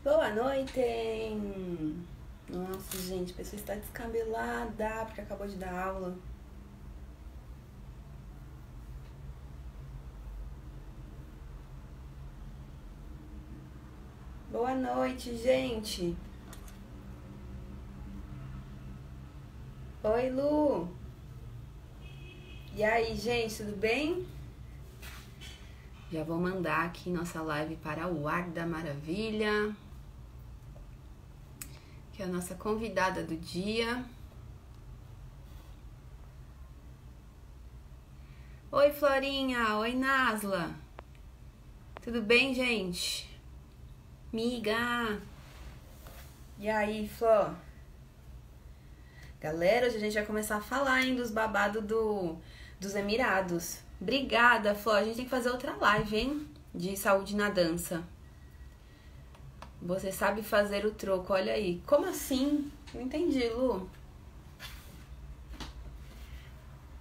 Boa noite! Nossa, gente, a pessoa está descabelada porque acabou de dar aula. Boa noite, gente! Oi, Lu! E aí, gente, tudo bem? Já vou mandar aqui nossa live para o Ar da Maravilha, que é a nossa convidada do dia. Oi, Florinha! Oi, Nasla! Tudo bem, gente? Miga! E aí, Flor? Galera, hoje a gente vai começar a falar, hein, dos babados dos Emirados. Obrigada, Flor. A gente tem que fazer outra live, hein? De saúde na dança. Você sabe fazer o troco, olha aí. Como assim? Não entendi, Lu.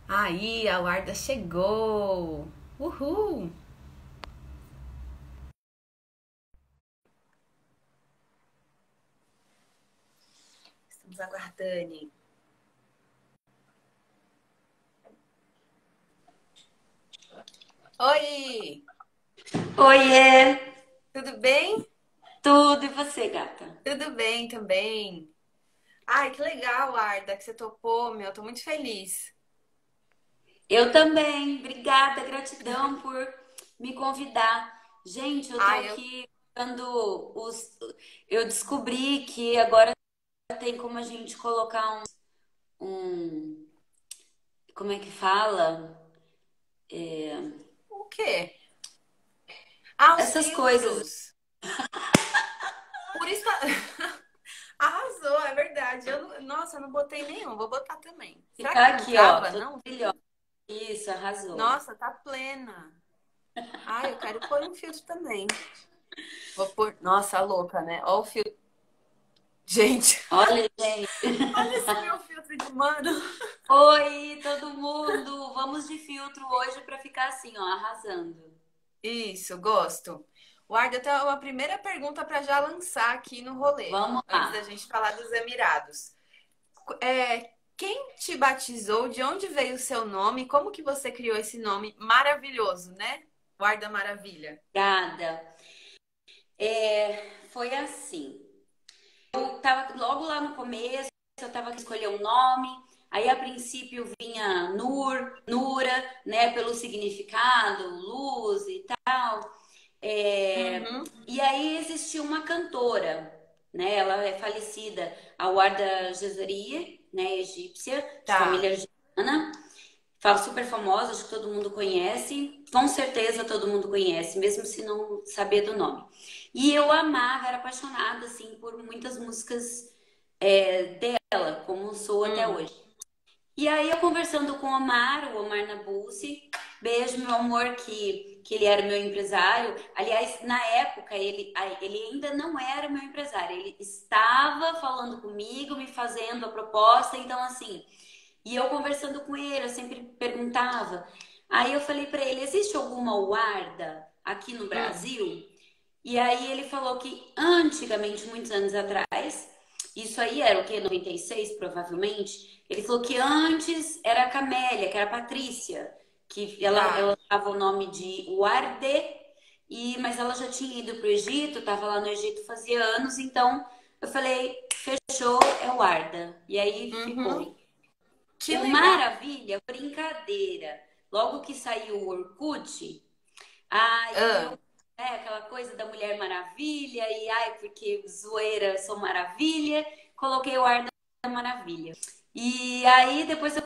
Aí, a Warda chegou. Uhul! Estamos aguardando. Oi! Oiê, Tudo bem? tudo e você, gata? Tudo bem também. Ai, que legal, Warda, que você topou, meu. Tô muito feliz. Eu também, obrigada, gratidão por me convidar. Gente, eu tô Ai, eu. aqui dando os. Eu descobri que agora tem como a gente colocar um. Como é que fala? O quê? Ah, os Essas coisas. filtros. Por isso. Arrasou, é verdade. Nossa, eu não botei nenhum, vou botar também. Será que Ficar não aqui, ó, trava, toda não? brilhosa. Isso, arrasou. Nossa, tá plena. Ai, eu quero pôr um filtro também. Vou pôr. Nossa, a louca, né? Ó o filtro. Gente, Olha, gente. olha esse meu filtro de mano. Oi, todo mundo! Vamos de filtro hoje pra ficar assim, ó, arrasando. Isso, gosto. Guarda, eu tenho uma primeira pergunta para já lançar aqui no rolê, Vamos antes da lá. gente falar dos Emirados. Quem te batizou? De onde veio o seu nome? Como que você criou esse nome maravilhoso, né? Guarda Maravilha. Obrigada. Foi assim. Eu tava logo lá no começo, eu tava que escolher um nome. Aí a princípio vinha Nura, né, pelo significado, luz e tal. Uhum. E aí existia uma cantora, né? Ela é falecida, a Warda Jazarieh, né, egípcia, de Tá. família argiana. Fala super famosa, acho que todo mundo conhece. Com certeza todo mundo conhece, mesmo se não saber do nome. E eu amava, era apaixonada, assim, por muitas músicas dela, como sou até Hum. hoje. E aí eu conversando com o Omar Nabulsi, beijo, meu amor, que ele era meu empresário. Aliás, na época, ele ainda não era meu empresário, ele estava falando comigo, me fazendo a proposta, então assim... E eu conversando com ele, eu sempre perguntava. Aí eu falei pra ele: existe alguma Warda aqui no Hum. Brasil? E aí ele falou que antigamente, muitos anos atrás, isso aí era o quê? 96, provavelmente. Ele falou que antes era a Camélia, que era a Patrícia, que ela Tá. dava o nome de Warde, mas ela já tinha ido pro Egito, estava lá no Egito fazia anos, então eu falei, fechou, é Warda. E aí Uhum. ficou. Que O legal. Maravilha, brincadeira. Logo que saiu o Orkut, aí Ah. eu, aquela coisa da Mulher Maravilha, e ai, porque zoeira, sou Maravilha, coloquei o ar da Maravilha. E aí depois eu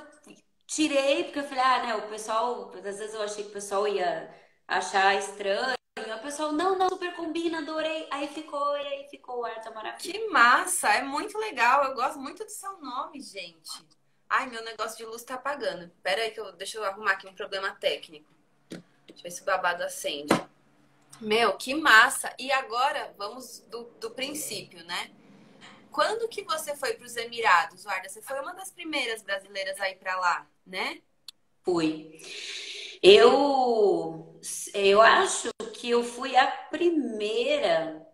tirei, porque eu falei, ah, né, o pessoal, às vezes eu achei que o pessoal ia achar estranho. O pessoal, não, não, super combina, adorei. E aí ficou o ar da Maravilha. Que massa! É muito legal. Eu gosto muito do seu nome, gente. Ai, meu negócio de luz tá apagando. Pera aí que deixa eu arrumar aqui um problema técnico. Deixa eu ver se o babado acende. Meu, que massa! E agora vamos do princípio, né? Quando que você foi para os Emirados, Warda? Você foi uma das primeiras brasileiras a ir para lá, né? Fui. Eu, eu acho que eu fui a primeira.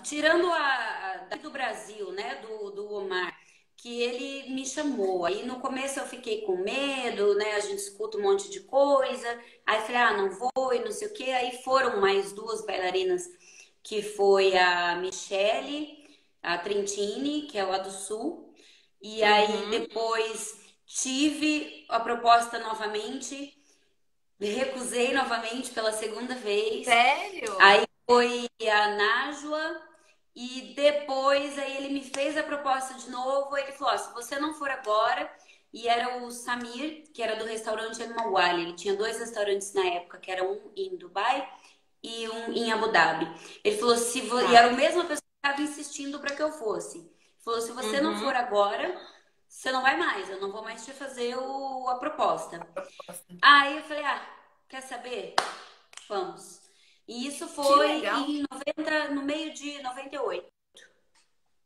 Tirando daqui do Brasil, né, do Omar, que ele me chamou. Aí no começo eu fiquei com medo, né? A gente escuta um monte de coisa. Aí falei, não vou e não sei o quê. Aí foram mais duas bailarinas, que foi a Michele, a Trentini, que é lá do Sul. E aí Uhum. depois tive a proposta novamente, recusei novamente pela segunda vez. Sério? Aí foi a Nájua e depois aí ele me fez a proposta de novo. Ele falou: ó, se você não for agora, e era o Samir, que era do restaurante El Mawali. Ele tinha dois restaurantes na época, que era um em Dubai e um em Abu Dhabi. Ele falou: e Tá. era a mesma pessoa que estava insistindo para que eu fosse. Ele falou: se você não Uhum. for agora, você não vai mais. Eu não vou mais te fazer a proposta. Aí eu falei: quer saber? Vamos. E isso Que foi legal. em 90, no meio de 98.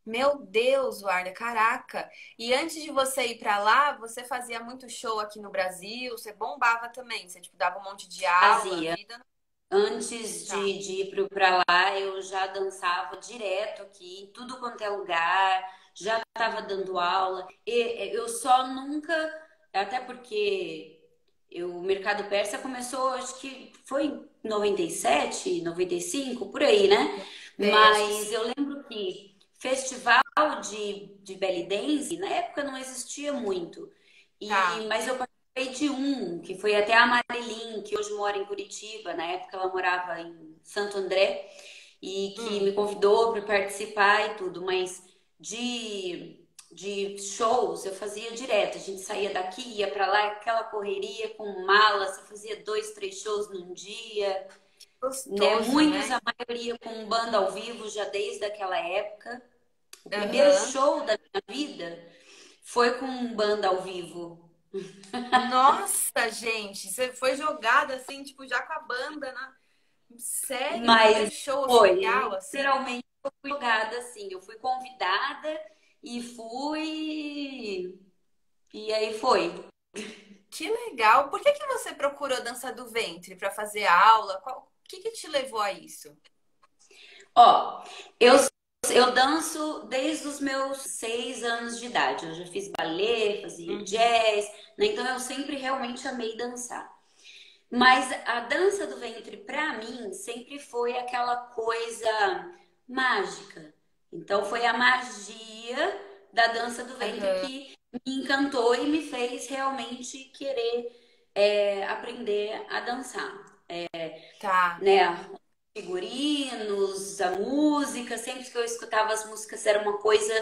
Meu Deus, Warda, caraca. E antes de você ir pra lá, você fazia muito show aqui no Brasil, você bombava também, você tipo dava um monte de aula, Fazia. vida. Antes Tá. de ir para lá, eu já dançava direto aqui, em tudo quanto é lugar, já estava dando aula. Eu só nunca, até porque o mercado persa começou, acho que foi em 97, 95, por aí, né? Sei, acho que Mas sim. eu lembro que festival de belly dance, na época não existia muito. Tá. Mas eu participei de um, que foi até a Marilyn, que hoje mora em Curitiba. Na época ela morava em Santo André e que Hum. me convidou para participar e tudo, mas de shows eu fazia direto. A gente saía daqui, ia para lá, aquela correria com mala, você fazia dois, três shows num dia, né? Gostoso, Muitos, né? a maioria com banda ao vivo já desde aquela época. O primeiro Aham. show da minha vida foi com banda ao vivo. Nossa, gente, você foi jogada assim, tipo, já com a banda, né? Sério, primeiro Mas show oficial, foi, assim? literalmente, eu fui jogada assim. Eu fui convidada e fui. E aí foi. Que legal. Por que você procurou dança do ventre para fazer aula? O que te levou a isso? Ó, eu, eu danço desde os meus 6 anos de idade. Eu já fiz balé, fazia Uhum. jazz, né? Então eu sempre realmente amei dançar. Mas a dança do ventre, pra mim, sempre foi aquela coisa mágica. Então, foi a magia da dança do ventre Aham. que me encantou e me fez realmente querer aprender a dançar, Tá. né? Figurinos, a música, sempre que eu escutava as músicas era uma coisa,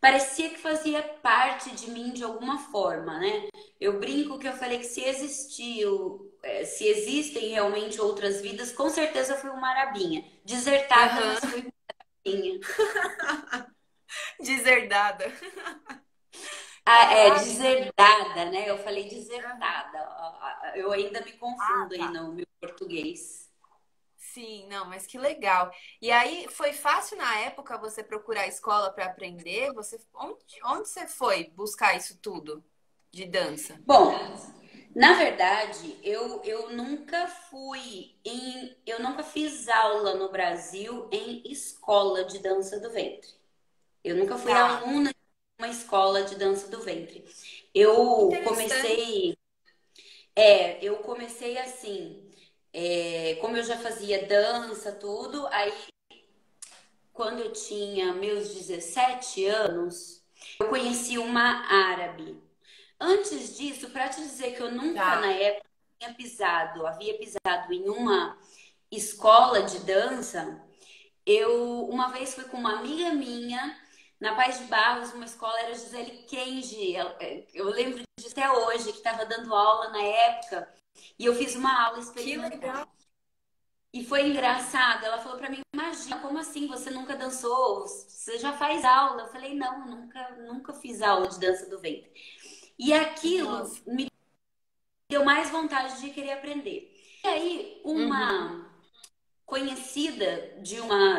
parecia que fazia parte de mim de alguma forma, né? Eu brinco que eu falei que se existiu, se existem realmente outras vidas, com certeza eu fui uma arabinha. Desertada, mas Aham. fui uma arabinha. Deserdada. Caraca. Deserdada, né? Eu falei Aham. desertada. Eu ainda me Ah, confundo aí tá. no meu português. Sim, não, mas que legal. E aí, foi fácil na época você procurar escola para aprender? Onde você foi buscar isso tudo de dança? Bom, na verdade, eu nunca eu nunca fiz aula no Brasil em escola de dança do ventre. Eu nunca fui Tá. aluna de uma escola de dança do ventre. Eu Interessante. comecei, eu comecei assim, como eu já fazia dança, tudo, aí quando eu tinha meus 17 anos, eu conheci uma árabe. Antes disso, para te dizer que eu nunca na Tá. época havia pisado em uma escola de dança, eu uma vez fui com uma amiga minha na Paz de Barros, uma escola era Gisele Kenji. Eu lembro disso até hoje, que estava dando aula na época, e eu fiz uma aula Que legal. experimental. E foi engraçado. Ela falou para mim: Imagina, como assim você nunca dançou? Você já faz aula? Eu falei: Não, nunca fiz aula de dança do ventre. E aquilo Nossa. me deu mais vontade de querer aprender. E aí, Uhum. uma conhecida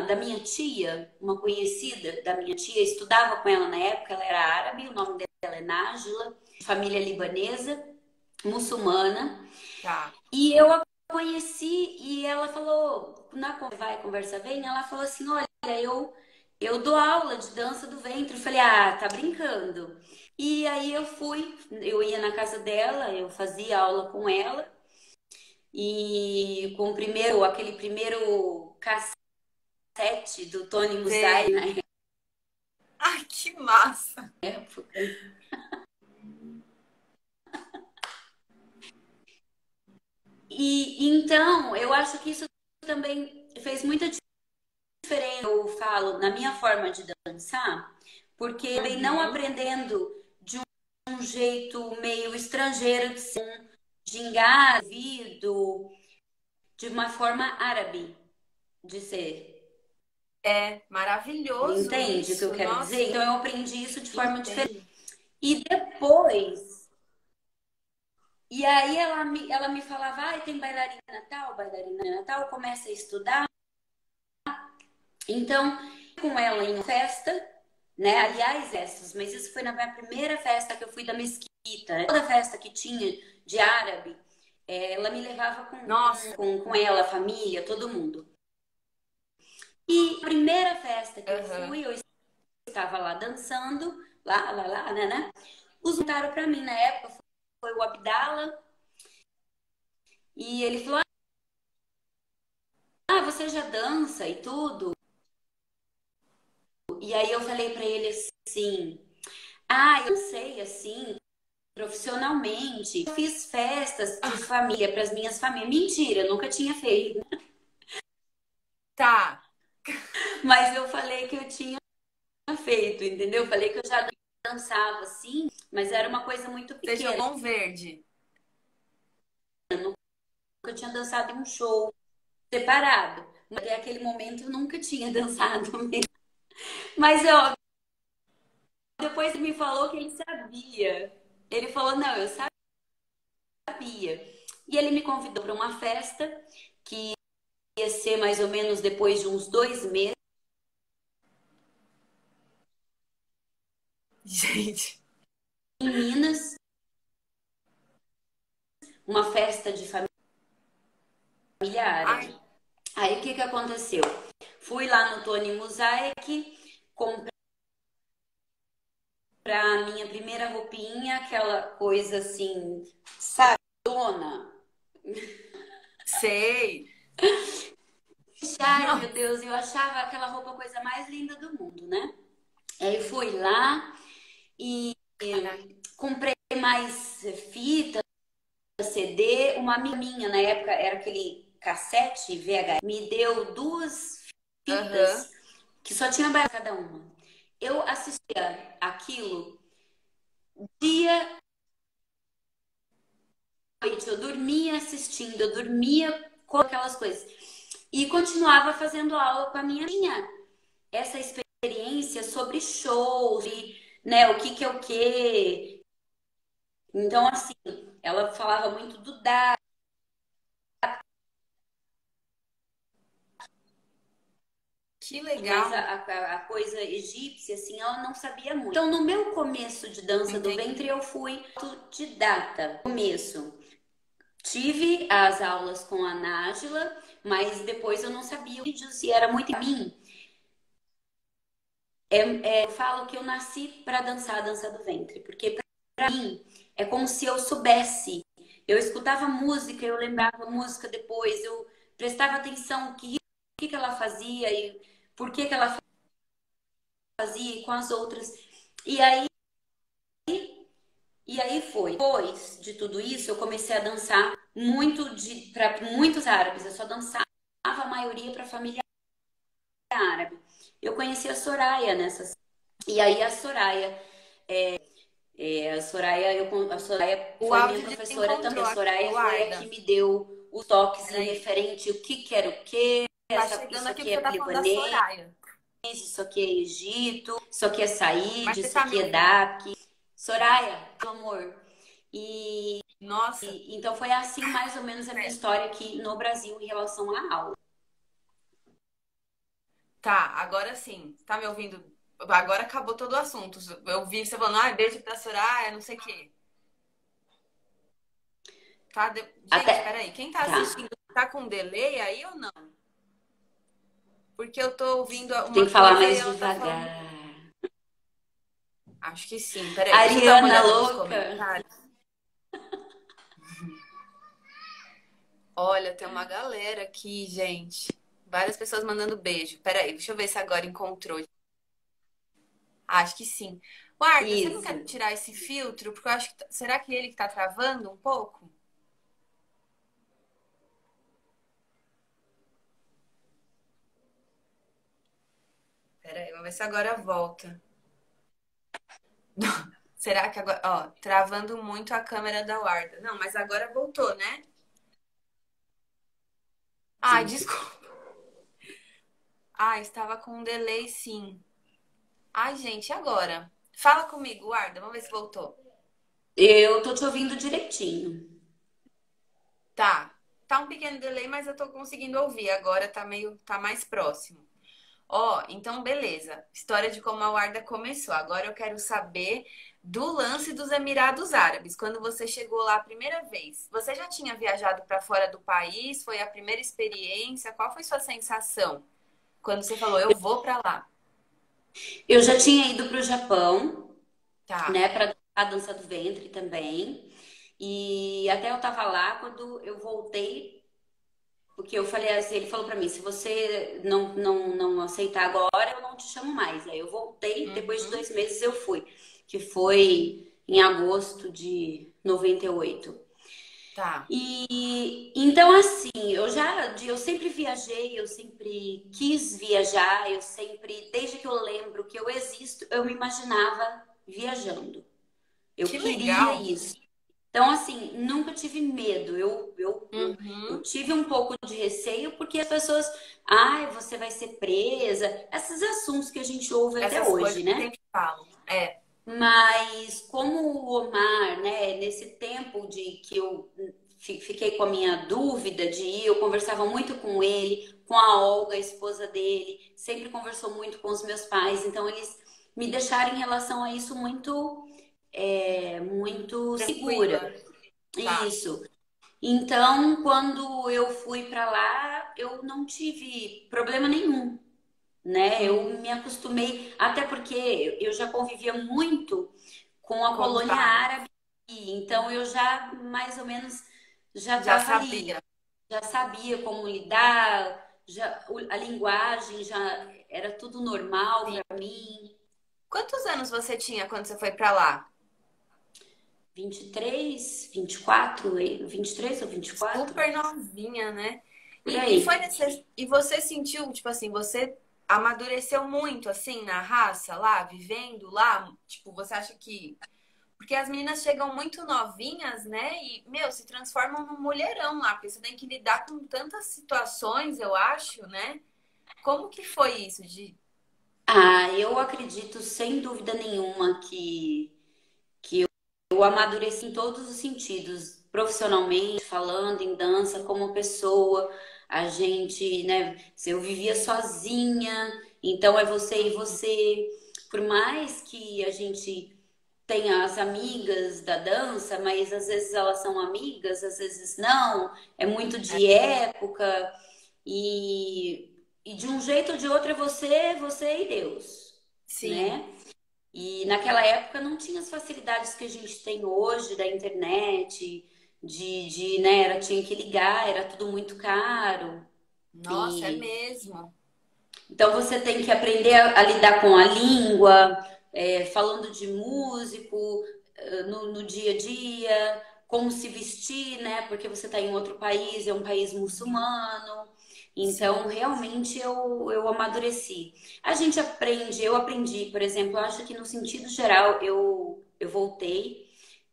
da minha tia, uma conhecida da minha tia, estudava com ela na época, ela era árabe, o nome dela é Nájila, família libanesa, muçulmana. Tá. E eu a conheci e ela falou, vai, conversa vem, ela falou assim, olha, eu dou aula de dança do ventre. Eu falei, ah, tá brincando. E aí eu fui, eu ia na casa dela, eu fazia aula com ela. E com o primeiro, aquele primeiro cassete do Tony Musai Sei. na Ai, que massa. época. E então, eu acho que isso também fez muita diferença, eu falo, na minha forma de dançar, porque eu acabei não Uhum. aprendendo de um jeito meio estrangeiro de ser um gingado, de uma forma árabe de ser. É maravilhoso Entende o que eu isso. quero dizer? Nossa, Então eu aprendi isso de forma diferente. entendo. E depois, e aí ela me falava, ah, tem bailarina Natal, começa a estudar. Então, com ela em uma festa, né? Aliás, essas, mas isso foi na minha primeira festa que eu fui da mesquita, né? Toda festa que tinha de árabe, ela me levava Nossa. com ela, a família, todo mundo. E a primeira festa que eu Aham. fui, eu estava lá dançando, né? Os montaram pra mim na época, foi o Abdala, e ele falou: ah, você já dança e tudo? E aí eu falei pra ele assim: ah, eu sei, assim, profissionalmente. Eu fiz festas de família para as minhas famílias. Mentira, eu nunca tinha feito. Tá. Mas eu falei que eu tinha feito, entendeu? Eu falei que eu já dançava assim, mas era uma coisa muito Você pequena. jogou um verde. Eu tinha dançado em um show separado. Até aquele momento eu nunca tinha dançado mesmo. Mas eu, depois ele me falou que ele sabia. Ele falou, não, eu sabia. E ele me convidou para uma festa que ia ser mais ou menos depois de uns 2 meses Gente. em Minas, uma festa de família árabe. Ai, Aí o que que aconteceu? Fui lá no Tony Mosaic, comprei a minha primeira roupinha, aquela coisa assim, sabe, dona. sei. Ai, meu Nossa. Deus, eu achava aquela roupa a coisa mais linda do mundo, né? Aí fui lá e Caraca. comprei mais fita, CD. Uma amiga minha, na época, era aquele cassete VHS, me deu 2 fitas Aham. que só tinha baixo cada uma. Eu assistia aquilo dia e noite, eu dormia assistindo, eu dormia com aquelas coisas. E continuava fazendo aula com a minha essa experiência sobre shows, e, né, o que que é o quê. Então, assim, ela falava muito do dar, Que mas legal. a coisa egípcia, assim, ela não sabia muito. Então, no meu começo de dança do ventre, Entendi. eu fui autodidata. Começo. Tive as aulas com a Nájila, mas depois eu não sabia vídeos e era muito em mim. Eu falo que eu nasci para dançar a dança do ventre, porque para mim é como se eu soubesse. Eu escutava música, eu lembrava música depois, eu prestava atenção que ela fazia e por que ela fazia e com as outras. E aí, e aí foi. Depois de tudo isso, eu comecei a dançar muito para muitos árabes. Eu só dançava a maioria para a família árabe. Eu conheci a Soraya nessas. E aí a Soraya O foi minha áudio professora também. desencontrou A aqui, Soraya foi a que Luarda. me deu os toques em Peraí. referente o que era o que, Tá chegando isso aqui aqui porque você é tá falando da libanês, Soraya. isso aqui é Egito, isso aqui é Mas Saíde, você isso tá me aqui é ouvindo? DAP. Soraya, meu amor. E, Nossa. então foi assim mais ou menos a minha Pera. história aqui no Brasil em relação à aula. Tá, agora sim. Tá me ouvindo? Agora acabou todo o assunto. Eu vi você falando, beijo pra Soraya, não sei o quê. Tá? Até Gente, peraí. Quem tá tá. assistindo tá com delay aí ou não? Porque eu tô ouvindo Tem uma que falar coisa e mais ela tá falando. devagar. Acho que sim. Peraí, deixa eu dar uma Ariana olhada nos louca. comentários. Olha, tem uma galera aqui, gente. Várias pessoas mandando beijo. Peraí, deixa eu ver se agora encontrou. Acho que sim. Guarda, você não Isso. quer tirar esse filtro? Porque eu acho que. Será que ele que tá travando um pouco? Peraí, vamos ver se agora volta. Será que agora. Ó, travando muito a câmera da Guarda. Não, mas agora voltou, né? Ai, Sim. desculpa. Ah, estava com um delay, sim. Ai, gente, e agora? Fala comigo, Guarda. Vamos ver se voltou. Eu tô te ouvindo direitinho. Tá. Tá um pequeno delay, mas eu tô conseguindo ouvir. Agora tá meio, tá mais próximo. Ó, então beleza. História de como a Warda começou. Agora eu quero saber do lance dos Emirados Árabes. Quando você chegou lá a primeira vez, você já tinha viajado para fora do país? Foi a primeira experiência? Qual foi sua sensação quando você falou, eu vou para lá? Eu já tinha ido pro Japão, Tá. né, para a dança do ventre também. E até eu tava lá quando eu voltei, porque eu falei assim, ele falou pra mim, se você não aceitar agora, eu não te chamo mais. Aí eu voltei, depois de Uhum. 2 meses eu fui, que foi em agosto de 98. Tá. E então assim, eu sempre viajei, eu sempre quis viajar, eu sempre, desde que eu lembro que eu existo, eu me imaginava viajando. Eu Que queria legal. isso. Então, assim, nunca tive medo. Eu Uhum. tive um pouco de receio porque as pessoas, ai, você vai ser presa, esses assuntos que a gente ouve até Essas coisas hoje, que né? sempre falam. É. Mas como o Omar, né, nesse tempo de que eu fiquei com a minha dúvida de ir, eu conversava muito com ele, com a Olga, a esposa dele, sempre conversou muito com os meus pais, então eles me deixaram em relação a isso muito Tranquila. segura. Tá. Isso. Então, quando eu fui para lá, eu não tive problema nenhum, né? Eu Uhum. me acostumei, até porque eu já convivia muito com a Com os colônia árabes. árabe, então eu já mais ou menos já Já estava ali, sabia. já sabia como lidar, a linguagem já era tudo normal Sim. para mim. Quantos anos você tinha quando você foi para lá? 23, 24, 23 ou 24, Super novinha, né? por E foi aí. nesse, e você sentiu, tipo assim, você amadureceu muito assim na raça lá, vivendo lá? Tipo, você acha que porque as meninas chegam muito novinhas, né? E, meu, se transformam num mulherão lá, porque você tem que lidar com tantas situações, eu acho, né? Como que foi isso de Ah, eu acredito sem dúvida nenhuma que eu amadureci em todos os sentidos, profissionalmente, falando em dança, como pessoa. A gente, né, se eu vivia sozinha, então é você e você. Por mais que a gente tenha as amigas da dança, mas às vezes elas são amigas, às vezes não, é muito de época e de um jeito ou de outro é você e Deus, sim, né? E naquela época não tinha as facilidades que a gente tem hoje da internet, né, tinha que ligar, era tudo muito caro. nossa, é E mesmo. então você tem que aprender a lidar com a língua, falando de músico, no dia a dia, como se vestir, né? Porque você está em outro país, é um país muçulmano. Então, Sim. realmente eu amadureci. A gente aprende, eu aprendi, por exemplo, eu acho que no sentido geral eu voltei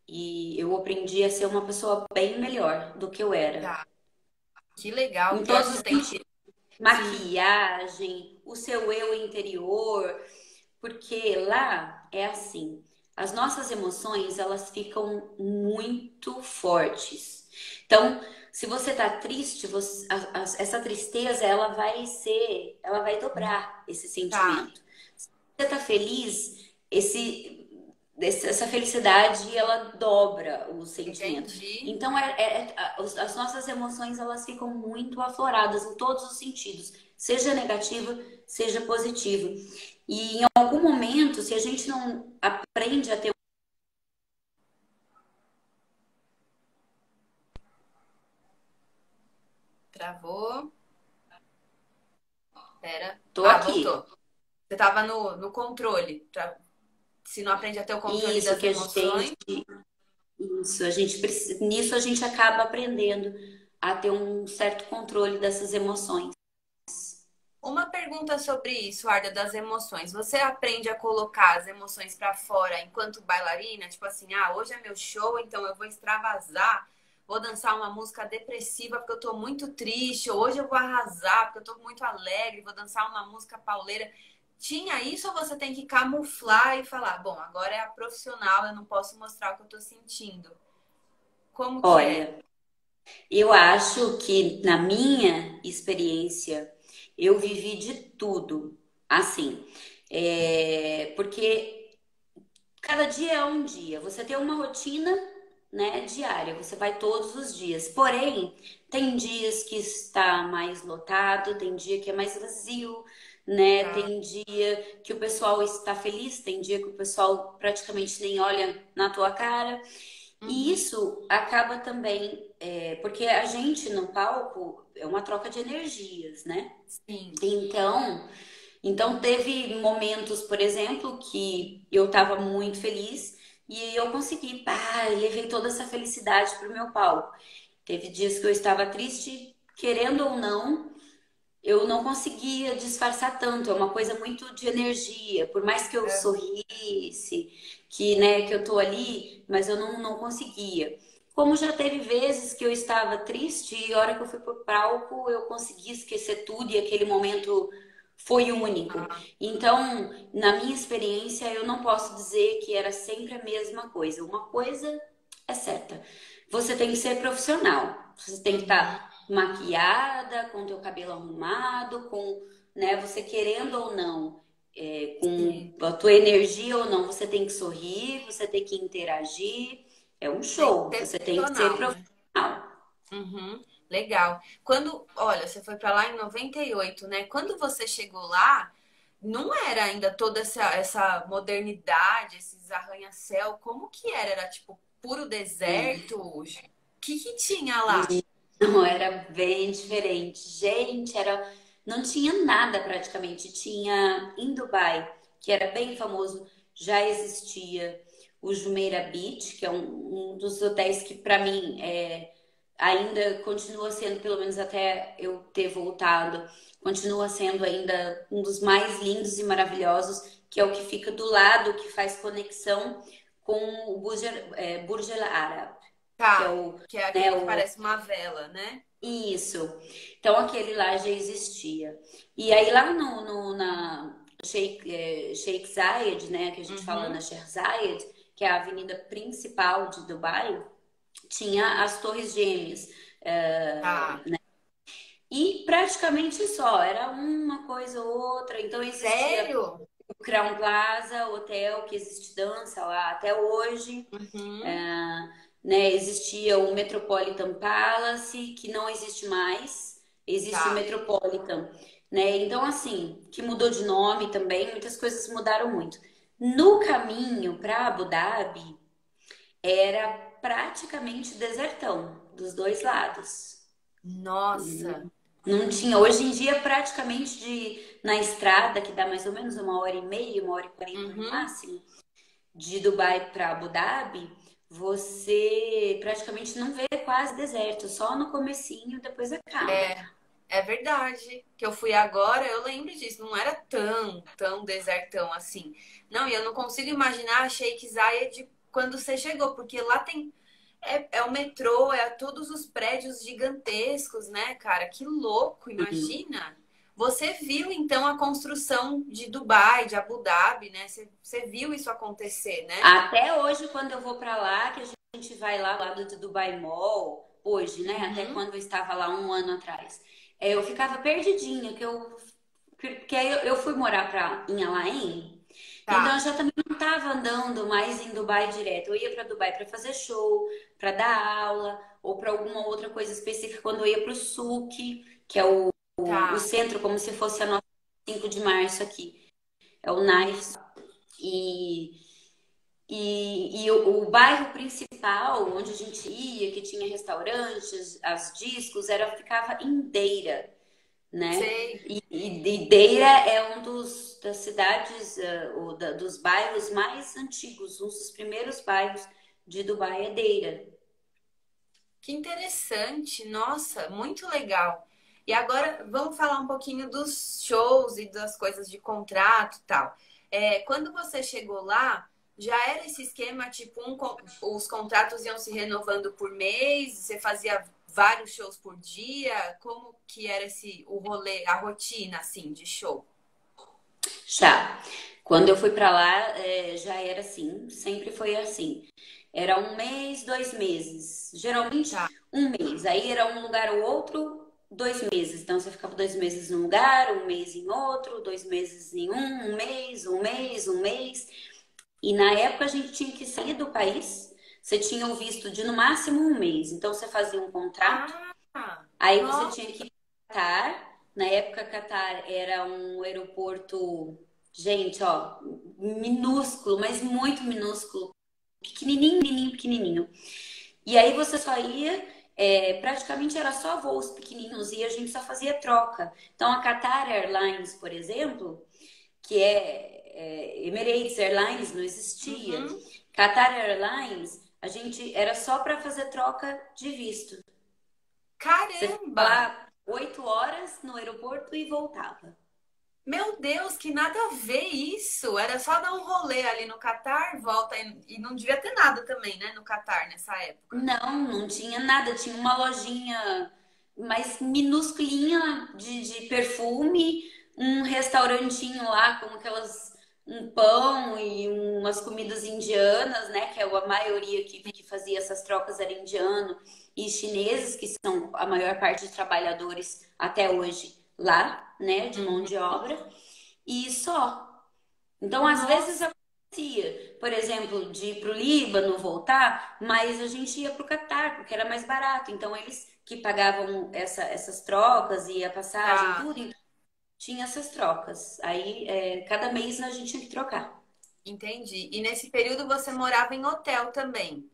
e eu aprendi a ser uma pessoa bem melhor do que eu era. Tá. Que legal, Em porque eu todos acho que os você tem que. sentidos. Sim, Maquiagem, o seu eu interior, porque lá é assim, as nossas emoções, elas ficam muito fortes. Então, se você tá triste, essa tristeza, ela vai dobrar esse tá. sentimento. Se você tá feliz, essa felicidade, ela dobra o sentimento. Entendi. Então, as nossas emoções, elas ficam muito afloradas em todos os sentidos. seja negativa, seja positiva. E em algum momento, se a gente não aprende a ter. Travou. Pera. Tô Ah, aqui. voltou. Você tava no controle. Se não aprende a ter o controle Isso das que a emoções. gente, isso, a gente nisso a gente acaba aprendendo a ter um certo controle dessas emoções. Uma pergunta sobre isso, Arda, das emoções. Você aprende a colocar as emoções pra fora enquanto bailarina? Tipo assim, ah, hoje é meu show, então eu vou extravasar, vou dançar uma música depressiva porque eu tô muito triste, ou hoje eu vou arrasar porque eu tô muito alegre, vou dançar uma música pauleira. Tinha isso ou você tem que camuflar e falar, bom, agora é a profissional, eu não posso mostrar o que eu tô sentindo? Como que é? Olha, eu acho que na minha experiência eu vivi de tudo, assim, porque cada dia é um dia. Você tem uma rotina, né, diária. Você vai todos os dias. Porém, tem dias que está mais lotado, tem dia que é mais vazio, né? Tá. Tem dia que o pessoal está feliz, tem dia que o pessoal praticamente nem olha na tua cara. E Uhum. isso acaba também, porque a gente no palco é uma troca de energias, né? Sim. Então, teve momentos, por exemplo, que eu estava muito feliz e eu consegui, pá, eu levei toda essa felicidade para o meu palco. Teve dias que eu estava triste, querendo ou não, eu não conseguia disfarçar tanto, é uma coisa muito de energia. Por mais que eu sorrisse, que, né, que eu tô ali, mas eu não conseguia. Como já teve vezes que eu estava triste e a hora que eu fui pro palco, eu consegui esquecer tudo e aquele momento foi único. Então, na minha experiência, eu não posso dizer que era sempre a mesma coisa. Uma coisa é certa. Você tem que ser profissional. Você tem que Uhum. estar maquiada, com teu cabelo arrumado, com, né, você querendo ou não, com Sim. a tua energia ou não, você tem que sorrir, você tem que interagir. É um Tem que show, ser você tem que ser profissional, né? profissional. Uhum, legal. Quando, olha, você foi para lá em 98, né? Quando você chegou lá, não era ainda toda essa modernidade, esses arranha-céu. Como que era? Era tipo puro deserto? O que tinha lá? Não, era bem diferente. Gente, não tinha nada praticamente. Tinha em Dubai, que era bem famoso, já existia o Jumeirah Beach, que é um dos hotéis que para mim ainda continua sendo, pelo menos até eu ter voltado, continua sendo ainda um dos mais lindos e maravilhosos, que é o que fica do lado, que faz conexão com o Burj Al Arab, que é Tá, o, que é né, aquele que parece uma vela, né? isso. Então aquele lá já existia. E aí lá na Sheikh Zayed, né, que a gente fala na Uhum, Sheikh Zayed, que é a avenida principal de Dubai, tinha as Torres Gêmeas. tá. E praticamente só, era uma coisa ou outra. Então existia Sério? o Crown Plaza, hotel que existe dança lá até hoje. Uhum, Né? Existia o Metropolitan Palace, que não existe mais. Existe o tá. Metropolitan, né? Então, assim, que mudou de nome também, muitas coisas mudaram muito. No caminho para Abu Dhabi, era praticamente desertão dos dois lados. Nossa. Não tinha. Hoje em dia, praticamente na estrada, que dá mais ou menos 1h30, 1h40 no Uhum. máximo, de Dubai para Abu Dhabi, você praticamente não vê quase deserto, só no comecinho, depois acaba. É, é verdade. Que eu fui agora, eu lembro disso. Não era tão desertão assim. Não, e eu não consigo imaginar a Sheikh Zayed quando você chegou, porque lá tem. É o metrô, é todos os prédios gigantescos, né, cara? Que louco, imagina. Você viu então a construção de Dubai, de Abu Dhabi, né? Você viu isso acontecer, né? Até hoje, quando eu vou para lá, que a gente vai lá ao lado do Dubai Mall, hoje, né? Até Uhum, quando eu estava lá um ano atrás, eu ficava perdidinha, porque aí eu fui morar em Alain. Então eu tá. já também não estava andando mais em Dubai direto. Eu ia para Dubai para fazer show, para dar aula ou para alguma outra coisa específica quando eu ia para o Souk, que é o Tá. centro, como se fosse a nossa 5 de março aqui. É o Nice. E, o bairro principal, onde a gente ia, que tinha restaurantes, as discos, ficava em Deira, né? Sei. E Deira é um das cidades, dos bairros mais antigos, um dos primeiros bairros de Dubai é Deira. Que interessante. Nossa, muito legal. E agora vamos falar um pouquinho dos shows e das coisas de contrato e tal. Quando você chegou lá, já era esse esquema, tipo, os contratos iam se renovando por mês, você fazia vários shows por dia? Como que era o rolê, a rotina, assim, de show? Já. Quando eu fui pra lá, já era assim, sempre foi assim. Era um mês, 2 meses. Tá. Geralmente, um mês. Aí era um lugar ou outro, 2 meses. Então você ficava 2 meses num lugar, um mês em outro, 2 meses em um mês, um mês, um mês. E na época a gente tinha que sair do país. Você tinha o visto de no máximo um mês. Então você fazia um contrato. Ah, Aí você nossa, tinha que ir para Catar. Na época, Catar era um aeroporto, gente, ó, minúsculo, mas muito minúsculo, pequenininho, pequenininho, pequenininho. E aí você só ia, praticamente era só voos pequenininhos e a gente só fazia troca. Então a Qatar Airlines, por exemplo, que Emirates Airlines não existia. uhum. Qatar Airlines, a gente era só para fazer troca de visto. Você ficava Caramba! lá 8 horas no aeroporto e voltava. Meu Deus, que nada a ver isso. Era só dar um rolê ali no Catar, volta e não devia ter nada também, né, no Catar nessa época. Não, não tinha nada. Tinha uma lojinha mais minusculinha de perfume, um restaurantinho lá com um pão e umas comidas indianas, né? Que é a maioria que fazia essas trocas era indiano e chineses, que são a maior parte de trabalhadores até hoje lá, né? De mão Uhum. de obra. E só. Então, às vezes Nossa, acontecia, por exemplo, de ir para o Líbano, voltar, mas a gente ia para o Catar, porque era mais barato. Então, eles que pagavam essas trocas e a passagem, tá. tudo, então, tinha essas trocas. Aí, cada mês a gente tinha que trocar. Entendi. E nesse período você morava em hotel também.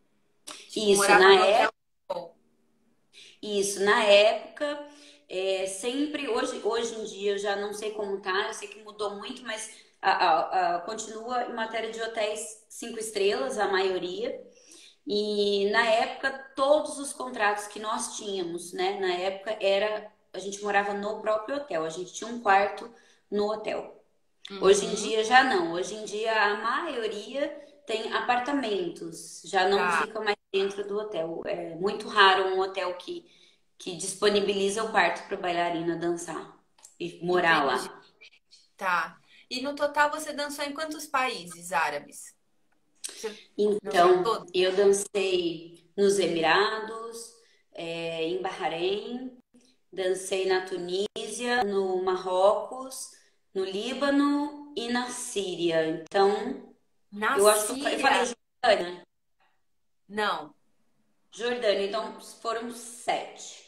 Tipo, Isso, morava na no hotel. Isso, na época, sempre, hoje em dia eu já não sei como tá, eu sei que mudou muito, mas continua em matéria de hotéis 5 estrelas, a maioria. E na época, todos os contratos que nós tínhamos, né, na época a gente morava no próprio hotel, a gente tinha um quarto no hotel. Hoje em Uhum. dia já não. Hoje em dia a maioria tem apartamentos, já não Tá. fica mais dentro do hotel. É muito raro um hotel que disponibiliza o quarto para bailarina dançar e morar Entendi. lá. Tá. E no total você dançou em quantos países árabes? Você dançou em Então, todos? eu dancei nos Emirados, em Bahrein, dancei na Tunísia, no Marrocos, no Líbano e na Síria. Então, Na eu acho que eu falei Síria? Jordânia. Não. Jordânia, então foram 7.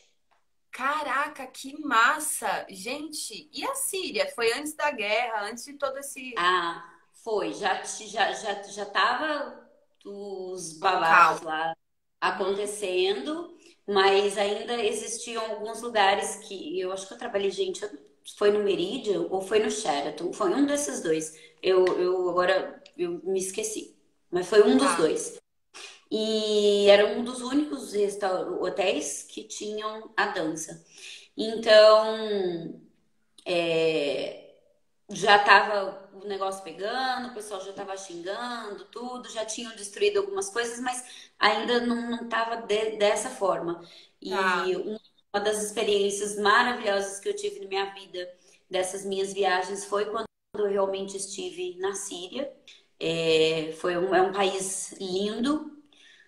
Caraca, que massa! Gente, e a Síria? Foi antes da guerra, antes de todo esse Ah, foi. Já tava os o caos. babados lá Uhum. acontecendo, mas ainda existiam alguns lugares que eu acho que eu trabalhei, gente, foi no Meridian ou foi no Sheraton, foi um desses dois. Eu agora eu me esqueci, mas foi um dos Tá. dois. E era um dos únicos hotéis que tinham a dança. Então, é, já tava o negócio pegando, o pessoal já tava xingando, tudo, já tinham destruído algumas coisas, mas ainda não tava dessa forma. Tá. E uma das experiências maravilhosas que eu tive na minha vida, dessas minhas viagens, foi quando eu realmente estive na Síria. É um país lindo,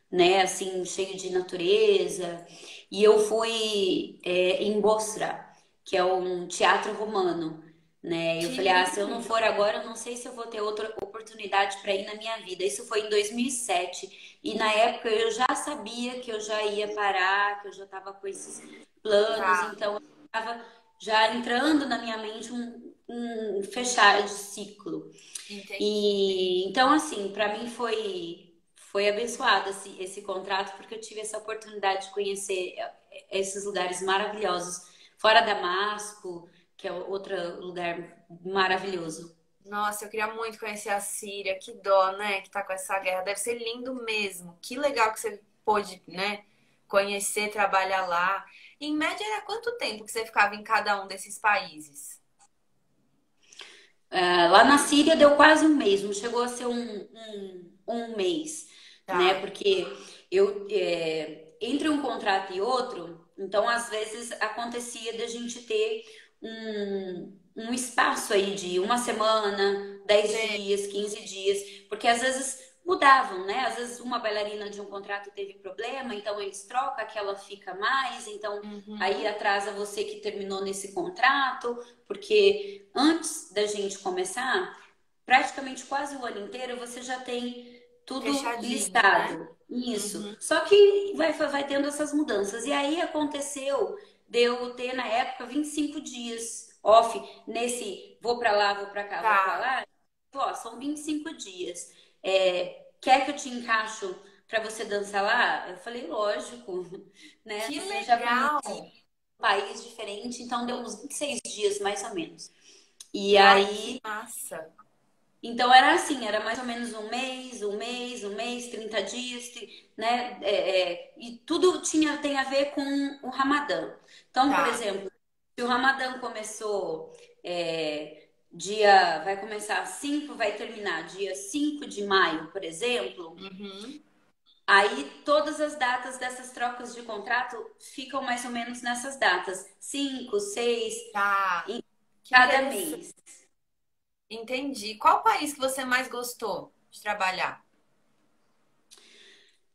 né? Assim, cheio de natureza. E eu fui em Bosra, que é um teatro romano, né? Eu Que falei, se eu não lindo. for agora, eu não sei se eu vou ter outra oportunidade para ir na minha vida. Isso foi em 2007. E na época eu já sabia que eu já ia parar, que eu já estava com esses planos, Tá. então eu estava já entrando na minha mente um fechar de ciclo. Entendi. E então, assim, para mim foi abençoado esse contrato, porque eu tive essa oportunidade de conhecer esses lugares maravilhosos, fora Damasco, que é outro lugar maravilhoso. Nossa, eu queria muito conhecer a Síria. Que dó, né? Que tá com essa guerra. Deve ser lindo mesmo. Que legal que você pôde, né? Conhecer, trabalhar lá. Em média, era quanto tempo que você ficava em cada um desses países? Lá na Síria deu quase um mês, não chegou a ser um mês, né? Tá. Porque entre um contrato e outro, então às vezes acontecia da gente ter um espaço aí de uma semana, 10 dias, 15 dias, porque às vezes mudavam, né? Às vezes uma bailarina de um contrato teve problema, então eles trocam, aquela fica mais, então aí Uhum. atrasa você que terminou nesse contrato, porque antes da gente começar, praticamente quase o ano inteiro você já tem tudo Fechadinho, né? listado. Isso. Uhum. Só que vai tendo essas mudanças. E aí aconteceu de eu ter na época 25 dias off nesse vou pra lá, vou pra cá, vou pra Tá. lá. Ó, são 25 dias. Quer que eu te encaixo pra você dançar lá? Eu falei, lógico, né? Que Você já conhece legal! um país diferente, então deu uns 26 dias mais ou menos. E Ai, que aí, massa! então era assim, era mais ou menos um mês, 30 dias, né? E tudo tem a ver com o Ramadã. Então, por Tá. exemplo, se o Ramadã começou vai começar 5, vai terminar dia 5 de maio, por exemplo, Uhum. aí todas as datas dessas trocas de contrato ficam mais ou menos nessas datas, 5, 6, Tá. em Que cada interessante. mês. Entendi. Qual país que você mais gostou de trabalhar?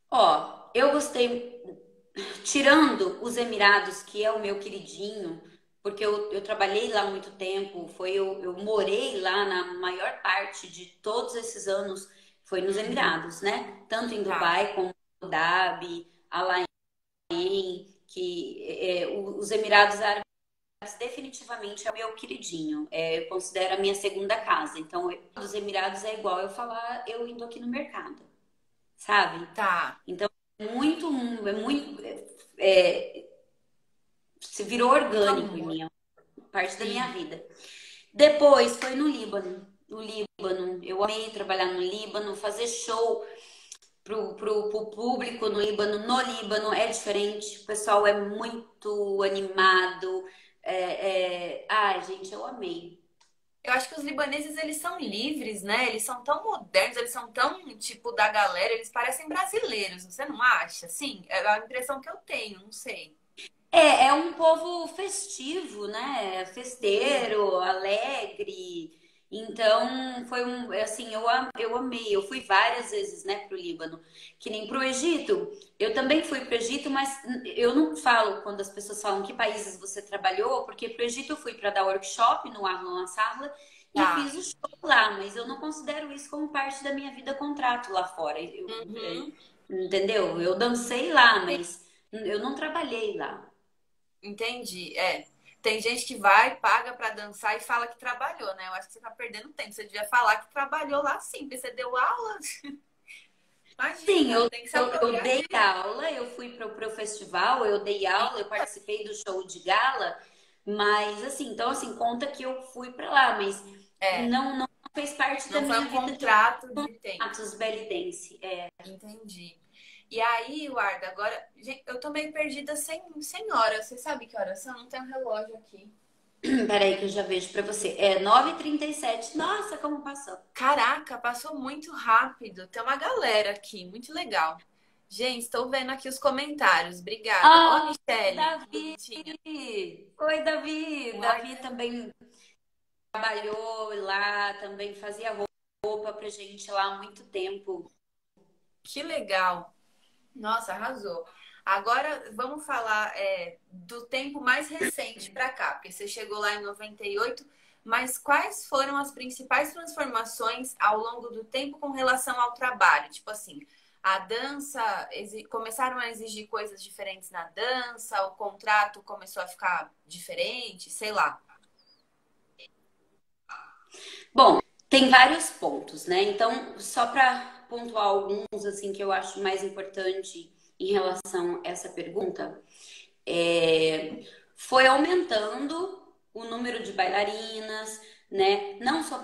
Ó, eu gostei, tirando os Emirados, que é o meu queridinho, porque eu trabalhei lá há muito tempo, eu morei lá na maior parte de todos esses anos, foi nos Uhum. Emirados, né? Tanto em Tá. Dubai como em Abu Dhabi, Alain, os Emirados Árabes definitivamente é o meu queridinho. Eu considero a minha segunda casa. Então, dos Emirados é igual eu falar eu indo aqui no mercado, sabe? Tá. Então, é muito, é, se virou Muito orgânico em amor. mim, parte da minha Sim. vida. Depois foi no Líbano. No Líbano, eu amei trabalhar no Líbano, fazer show pro público no Líbano. No Líbano é diferente, o pessoal é muito animado. Ai, gente, eu amei. Eu acho que os libaneses, eles são livres, né? Eles são tão modernos, eles são tão, tipo, da galera, eles parecem brasileiros, você não acha? Sim, é a impressão que eu tenho, não sei. É um povo festivo, né? Sim. Festeiro, alegre. Então, assim, eu amei. Eu fui várias vezes, né, pro Líbano. Que nem pro Egito. Eu também fui pro Egito, mas eu não falo quando as pessoas falam que países você trabalhou, porque pro Egito eu fui para dar workshop no Arlon Sala e fiz Tá. o show lá, mas eu não considero isso como parte da minha vida contrato lá fora. Uhum. Entendeu? Eu dancei lá, mas eu não trabalhei lá. Entendi. É. Tem gente que vai, paga pra dançar e fala que trabalhou, né? Eu acho que você tá perdendo tempo. Você devia falar que trabalhou lá sim, porque você deu aula. Sim, Imagina, tem que se eu apropriar dei disso. aula, eu fui pro festival, eu dei aula, eu participei do show de gala, mas assim, então assim, conta que eu fui para lá, mas É, não fez parte da não foi minha um vida de contrato de tempo. atos belitense. Entendi. E aí, Warda, agora, gente, eu tô meio perdida sem hora. Você sabe que horas são? Não tem um relógio aqui. Peraí que eu já vejo para você. É 9h37. Nossa, como passou. Caraca, passou muito rápido. Tem uma galera aqui, muito legal. Gente, estou vendo aqui os comentários. Obrigada. Ó, a Ah, Michele, que Davi! bonitinha. Oi, Davi! Davi Warda, também trabalhou lá, também fazia roupa pra gente lá há muito tempo. que legal. Nossa, arrasou. Agora vamos falar do tempo mais recente para cá, porque você chegou lá em 98, mas quais foram as principais transformações ao longo do tempo com relação ao trabalho? Tipo assim, a dança, começaram a exigir coisas diferentes na dança, o contrato começou a ficar diferente, sei lá. Bom, tem vários pontos, né? Então, só para pontuar alguns assim que eu acho mais importante em relação a essa pergunta, foi aumentando o número de bailarinas, né? Não só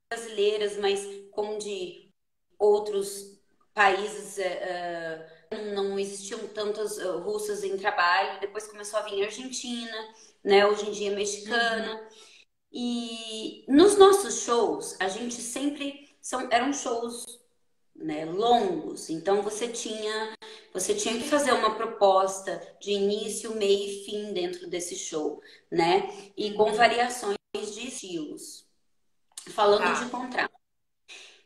brasileiras, mas como de outros países. Não existiam tantas russas em trabalho. Depois começou a vir Argentina, né? Hoje em dia mexicana. Uhum. E nos nossos shows, a gente sempre eram shows, né, longos. Então você tinha que fazer uma proposta de início, meio e fim dentro desse show, né? E com Uhum. variações de estilos. Falando de Tá. contrato.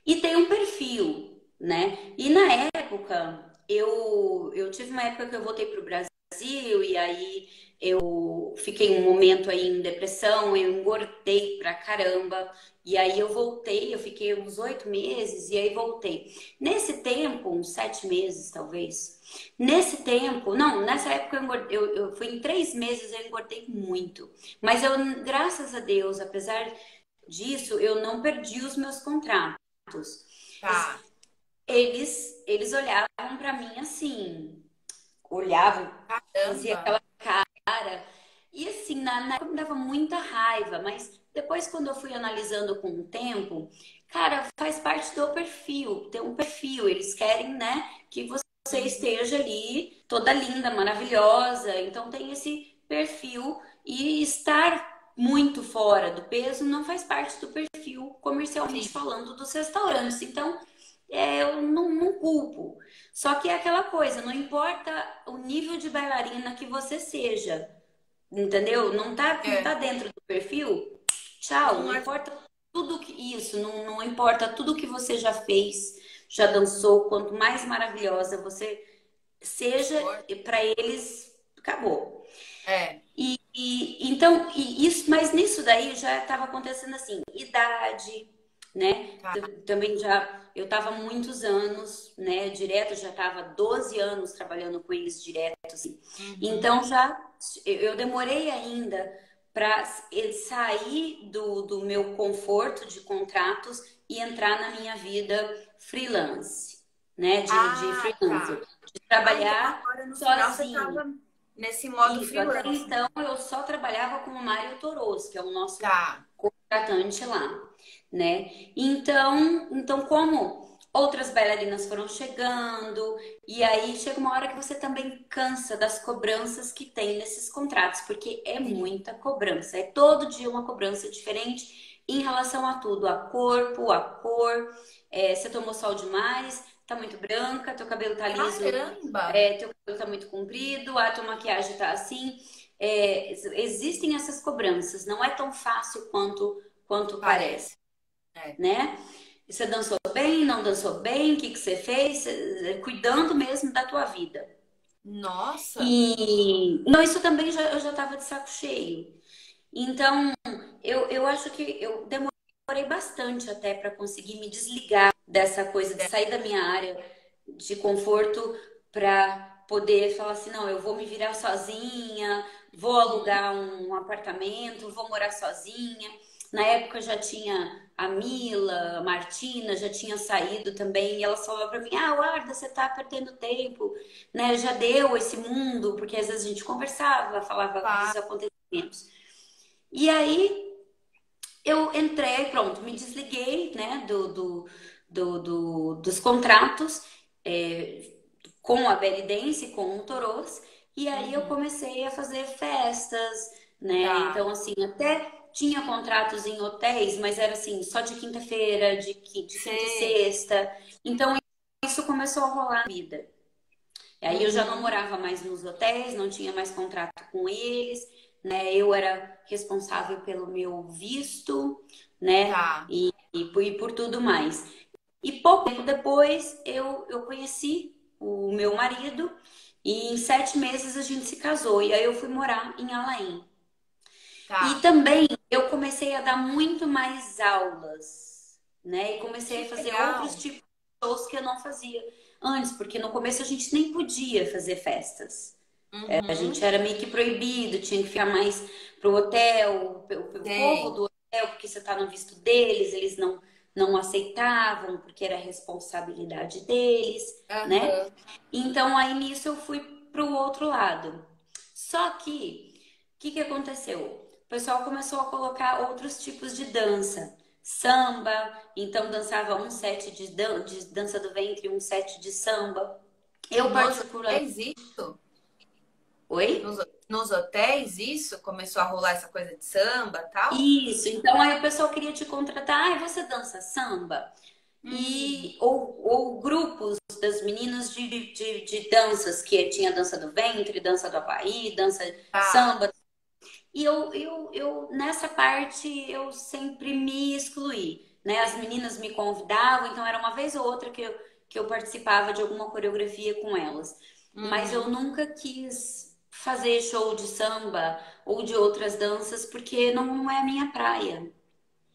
E tem um perfil, né? E na época, eu tive uma época que eu voltei para o Brasil e aí eu fiquei um momento aí em depressão, eu engordei pra caramba. E aí eu voltei, eu fiquei uns 8 meses e aí voltei. Nesse tempo, uns 7 meses talvez. Nesse tempo, não, nessa época eu engordei, eu fui em 3 meses, eu engordei muito. Mas eu, graças a Deus, apesar disso, eu não perdi os meus contratos. Tá. Eles olhavam pra mim assim, olhavam, fazia Caramba. aquela cara. E assim, na época me dava muita raiva, mas depois, quando eu fui analisando com o tempo, cara, faz parte do perfil, tem um perfil, eles querem, né, que você Uhum. esteja ali toda linda, maravilhosa, então tem esse perfil e estar muito fora do peso não faz parte do perfil comercialmente Sim, falando dos restaurantes. Então, eu não culpo. Só que é aquela coisa, não importa o nível de bailarina que você seja, entendeu? Não tá é. dentro do perfil? Tchau, Não não é importa tudo que isso, não importa tudo que você já fez, já dançou, quanto mais maravilhosa você seja, for. para eles acabou. É. Então, isso, mas nisso daí já estava acontecendo assim, idade, né? Tá. Também já eu estava muitos anos, né? Direto, já estava 12 anos trabalhando com eles direto, assim. Uhum. Então já eu demorei ainda para sair do meu conforto de contratos e entrar na minha vida freelance, né? De Ah, freelancer, tá. de Ah, então trabalhar agora no final você sozinha. tava nesse modo Isso, até freelance. então eu só trabalhava com o Mário Toros, que é o nosso Tá. contratante lá, né? Então como outras bailarinas foram chegando, e aí chega uma hora que você também cansa das cobranças que tem nesses contratos, porque é Sim. muita cobrança, é todo dia uma cobrança diferente em relação a tudo, a corpo, a cor, você tomou sol demais, tá muito branca, teu cabelo tá liso, Caramba! teu cabelo tá muito comprido, a tua maquiagem tá assim. Existem essas cobranças, não é tão fácil quanto parece, Parece. É. né? Você dançou bem, não dançou bem, o que que você fez? Cuidando mesmo da tua vida. Nossa! E não, isso também eu já estava de saco cheio. Então, eu acho que eu demorei bastante até para conseguir me desligar dessa coisa de sair da minha área de conforto para poder falar assim, não, eu vou me virar sozinha, vou Uhum. alugar um apartamento, vou morar sozinha. Na época já tinha a Mila, a Martina, já tinha saído também, e elas falavam para mim, ah, Warda, você tá perdendo tempo, né? Já deu esse mundo, porque às vezes a gente conversava, falava dos Tá. acontecimentos. E aí eu entrei, pronto, me desliguei, né, dos contratos é, com a Belly Dance, com o Toros, e aí eu Uhum. comecei a fazer festas, né? Tá. Então, assim, até tinha contratos em hotéis, mas era assim, só de quinta-feira, de quinta e Sei. sexta. Então, isso começou a rolar na vida. E aí eu já não Uhum. morava mais nos hotéis, não tinha mais contrato com eles, né? Eu era responsável pelo meu visto, né? Tá. E por tudo mais. E pouco tempo depois eu conheci o meu marido e em 7 meses a gente se casou. E aí eu fui morar em Alain. E Tá. também eu comecei a dar muito mais aulas, né? E comecei Que a fazer outros legal. tipos de shows que eu não fazia antes, porque no começo a gente nem podia fazer festas. A gente Uhum. era meio que proibido, tinha que ficar mais pro hotel, o povo Sei. do hotel, porque você tá no visto deles, eles não aceitavam, porque era responsabilidade deles, né? Aham. Então aí nisso eu fui pro outro lado. Só que, o que que aconteceu? O pessoal começou a colocar outros tipos de dança. Samba, então dançava um set de dança do ventre, um set de samba. Eu Nos particularmente. hotéis, isso? Oi? Nos hotéis, isso? Começou a rolar essa coisa de samba e tal? Isso, então aí o pessoal queria te contratar, você dança samba? Hum, Ou grupos das meninas de danças, que tinha dança do ventre, dança do Havaí, dança tá. samba. E nessa parte, eu sempre me excluí, né? As meninas me convidavam, então era uma vez ou outra que eu participava de alguma coreografia com elas. Mas eu Uhum, nunca quis fazer show de samba ou de outras danças, porque não é a minha praia,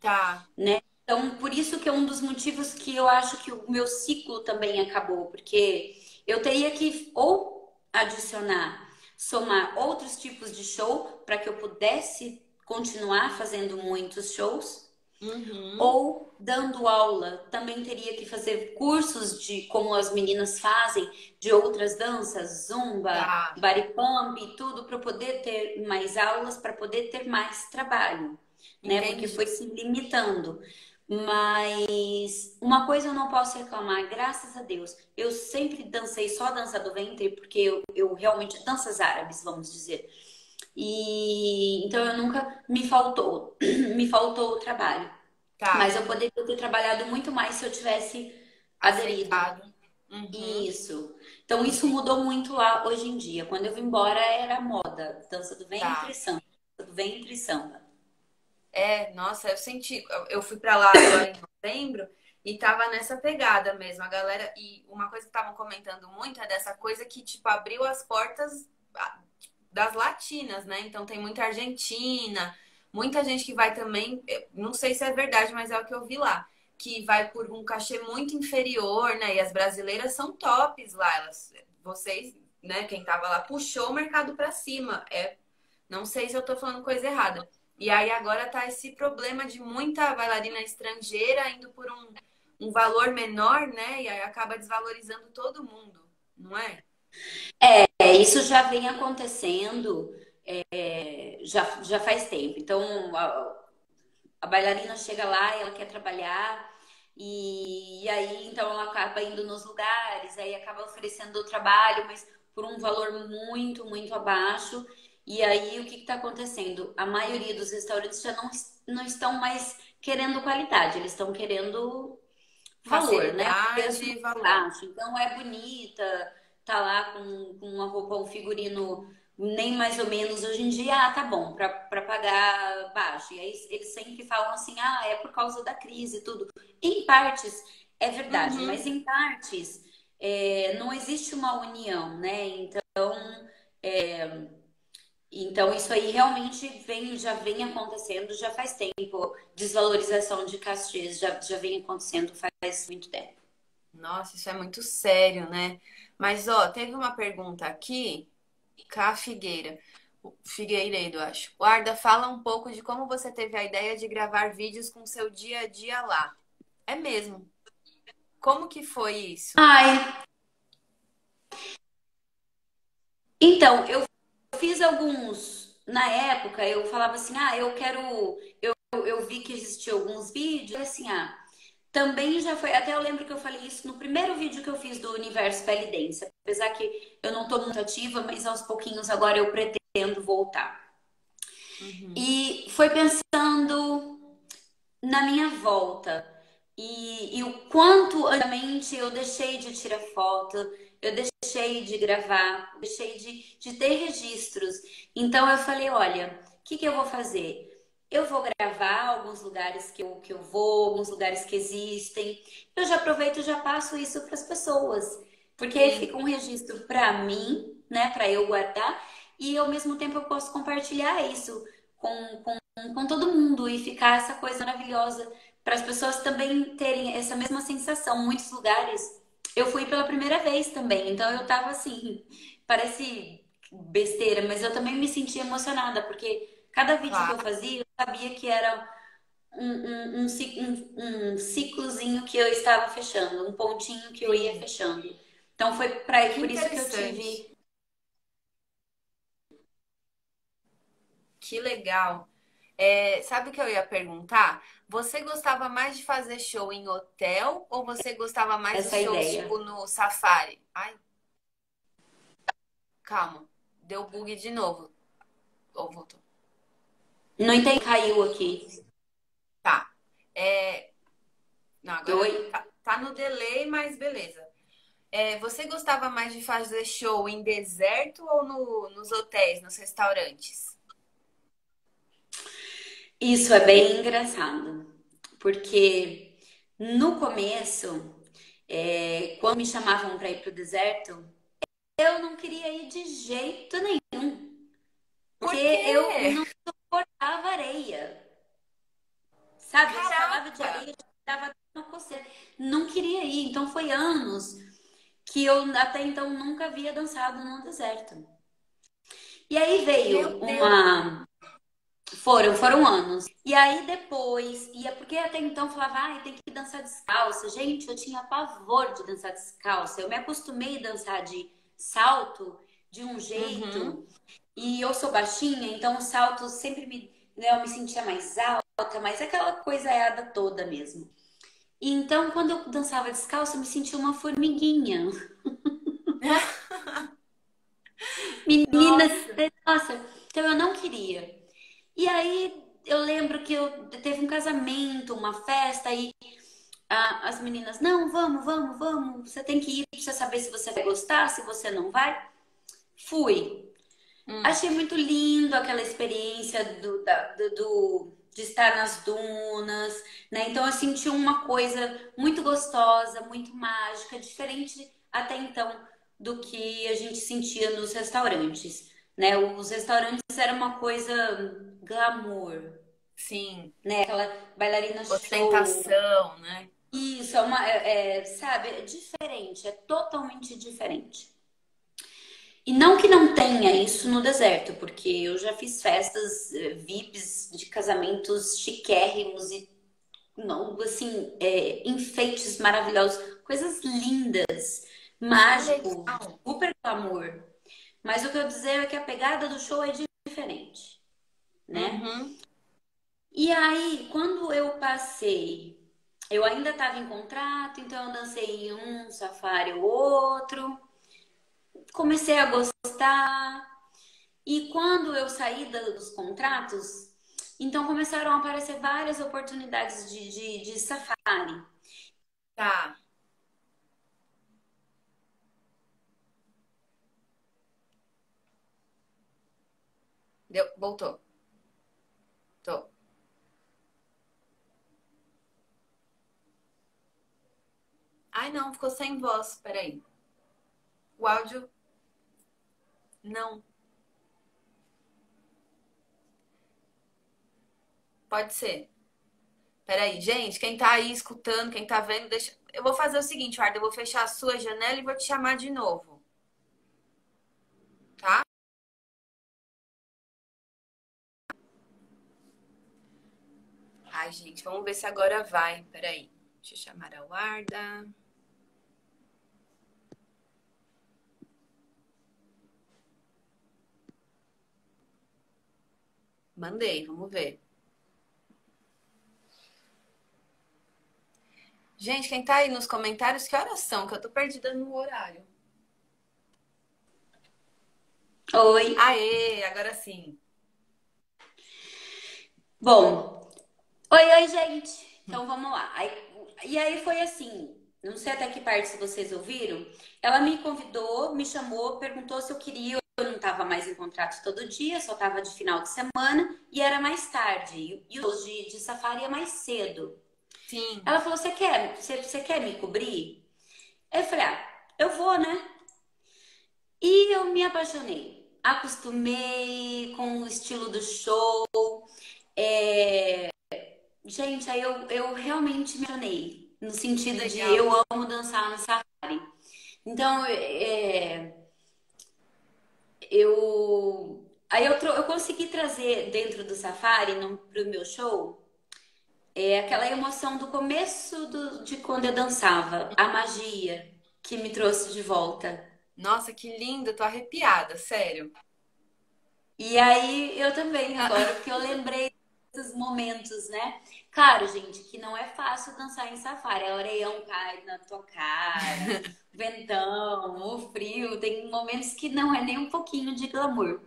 tá. né? Então, por isso que é um dos motivos que eu acho que o meu ciclo também acabou, porque eu teria que ou adicionar, somar outros tipos de show para que eu pudesse continuar fazendo muitos shows, Uhum, ou dando aula, também teria que fazer cursos de como as meninas fazem de outras danças, zumba, tá. body pump e tudo para poder ter mais aulas, para poder ter mais trabalho, né? Porque Entendi. foi se limitando. Mas uma coisa eu não posso reclamar, graças a Deus. Eu sempre dancei só dança do ventre, porque eu realmente, danças árabes, vamos dizer. E então eu nunca me faltou, me faltou o trabalho. Mas Tá. eu poderia ter trabalhado muito mais se eu tivesse aderido. Aceitado. Uhum, Isso. Então isso entendi. mudou muito lá hoje em dia. Quando eu vim embora era moda, dança do ventre, Tá. samba, dança do ventre, e samba. É, nossa, eu senti. Eu fui pra lá agora em novembro e tava nessa pegada mesmo. A galera. E uma coisa que estavam comentando muito é dessa coisa que, tipo, abriu as portas das latinas, né? Então tem muita argentina, muita gente que vai também. Não sei se é verdade, mas é o que eu vi lá. Que vai por um cachê muito inferior, né? E as brasileiras são tops lá. Vocês, né? Quem tava lá puxou o mercado pra cima. Não sei se eu tô falando coisa errada. E aí agora tá esse problema de muita bailarina estrangeira indo por um valor menor, né? E aí acaba desvalorizando todo mundo, não é? Isso já vem acontecendo, já faz tempo. Então a bailarina chega lá, ela quer trabalhar. E aí, então, ela acaba indo nos lugares, aí acaba oferecendo o trabalho, mas por um valor muito, muito abaixo. E aí, o que está acontecendo? A maioria dos restaurantes já não estão mais querendo qualidade, eles estão querendo valor, né? Facilidade Preço e valor. baixo. Então, é bonita, tá lá com uma roupa, um figurino nem mais ou menos hoje em dia, tá bom, para pagar baixo. E aí eles sempre falam assim, é por causa da crise e tudo. Em partes é verdade, Uhum. mas em partes não existe uma união, né? Então isso aí realmente já vem acontecendo, já faz tempo. Desvalorização de cachês já vem acontecendo faz muito tempo. Nossa, isso é muito sério, né? Mas, ó, teve uma pergunta aqui, Cá Figueira. Figueiredo, acho. Guarda, fala um pouco de como você teve a ideia de gravar vídeos com seu dia a dia lá. É mesmo. Como que foi isso? Ai, então, eu fiz alguns. Na época, eu falava assim: eu quero. Eu vi que existiam alguns vídeos, assim, também já foi. Até eu lembro que eu falei isso no primeiro vídeo que eu fiz do Universo Pele Dance. Apesar que eu não tô muito ativa, mas aos pouquinhos agora eu pretendo voltar. Uhum. E foi pensando na minha volta. E o quanto antigamente eu deixei de tirar foto, eu deixei de gravar, deixei de ter registros. Então eu falei, olha, o que que eu vou fazer? Eu vou gravar alguns lugares que eu vou, alguns lugares que existem. Eu já aproveito e já passo isso para as pessoas. Porque aí Sim. fica um registro para mim, né, para eu guardar, e ao mesmo tempo eu posso compartilhar isso com todo mundo e ficar essa coisa maravilhosa para as pessoas também terem essa mesma sensação. Muitos lugares Eu fui pela primeira vez também, então eu tava assim, parece besteira, mas eu também me senti emocionada, porque cada vídeo que eu Claro. fazia, eu sabia que era um ciclozinho que eu estava fechando, um pontinho que eu ia Sim. fechando. Então Que por isso que eu interessante. tive. Que legal. É, sabe o que eu ia perguntar? Você gostava mais de fazer show em hotel ou você gostava mais dos Essa shows ideia. tipo no safari? Ai, calma. Deu bug de novo. Ou voltou. Não entendi, caiu aqui. Tá. É, não, agora Oi? tá no delay, mas beleza. É, você gostava mais de fazer show em deserto ou nos hotéis, nos restaurantes? Isso é bem engraçado, porque no começo, quando me chamavam para ir pro deserto, eu não queria ir de jeito nenhum, porque Por eu quê? não suportava areia. Sabe, eu falava de Caraca! areia, dava uma coceira. Não queria ir. Então foi anos que eu até então nunca havia dançado no deserto. E aí Meu veio Deus! uma. Foram anos. E aí depois, e é porque até então eu falava, ai, tem que dançar descalça. Gente, eu tinha pavor de dançar descalça. Eu me acostumei a dançar de salto de um Uhum. jeito. E eu sou baixinha, então o salto sempre me, né, eu me sentia mais alta, mas aquela coisaiada toda mesmo. E então, quando eu dançava descalço, eu me sentia uma formiguinha. Menina, Nossa! nossa, então eu não queria. E aí eu lembro que eu teve um casamento, uma festa, e as meninas, não, vamos, vamos, vamos, você tem que ir pra você saber se você vai gostar, se você não vai. Fui. Hum. Achei muito lindo aquela experiência de estar nas dunas, né? Então eu senti uma coisa muito gostosa, muito mágica, diferente até então do que a gente sentia nos restaurantes, né? Os restaurantes era uma coisa glamour, Sim. né? Aquela bailarina show. Ostentação, né? Isso, sabe, é diferente, é totalmente diferente. E não que não tenha isso no deserto, porque eu já fiz festas VIPs de casamentos chiquérrimos e não, assim, enfeites maravilhosos, coisas lindas, Que mágico, legal. super glamour. Mas o que eu dizer é que a pegada do show é diferente, né? Uhum. E aí, quando eu passei, eu ainda estava em contrato, então eu dancei em um safari ou outro, comecei a gostar. E quando eu saí dos contratos, então começaram a aparecer várias oportunidades de safari. Tá. Deu, voltou. Tô. Ai, não, ficou sem voz. Peraí. O áudio. Não. Pode ser. Peraí, gente, quem tá aí escutando, quem tá vendo, deixa. Eu vou fazer o seguinte, Arda, eu vou fechar a sua janela e vou te chamar de novo, tá? Ai, gente, vamos ver se agora vai. Peraí. Deixa eu chamar a Arda. Mandei, vamos ver. Gente, quem tá aí nos comentários, que horas são? Que eu tô perdida no horário. Oi. Aê, agora sim. Bom, oi, gente. Então vamos lá. E aí foi assim, não sei até que parte se vocês ouviram. Ela me convidou, me chamou, perguntou se eu queria. Eu não estava mais em contrato todo dia, só estava de final de semana e era mais tarde. E os de safari é mais cedo. Sim. Ela falou: você quer me cobrir? Eu falei: eu vou, né? E eu me apaixonei. Acostumei com o estilo do show. É, Gente, aí eu realmente me apaixonei. no Que sentido de legal. eu amo dançar no safari. Então, eu consegui trazer dentro do safari, pro meu show, aquela emoção do começo de quando eu dançava, a magia que me trouxe de volta. Nossa, que lindo, tô arrepiada, sério. E aí eu também agora, porque eu lembrei desses momentos, né? Claro, gente, que não é fácil dançar em safari. A areião cai na tua cara, o ventão, o frio, tem momentos que não é nem um pouquinho de glamour.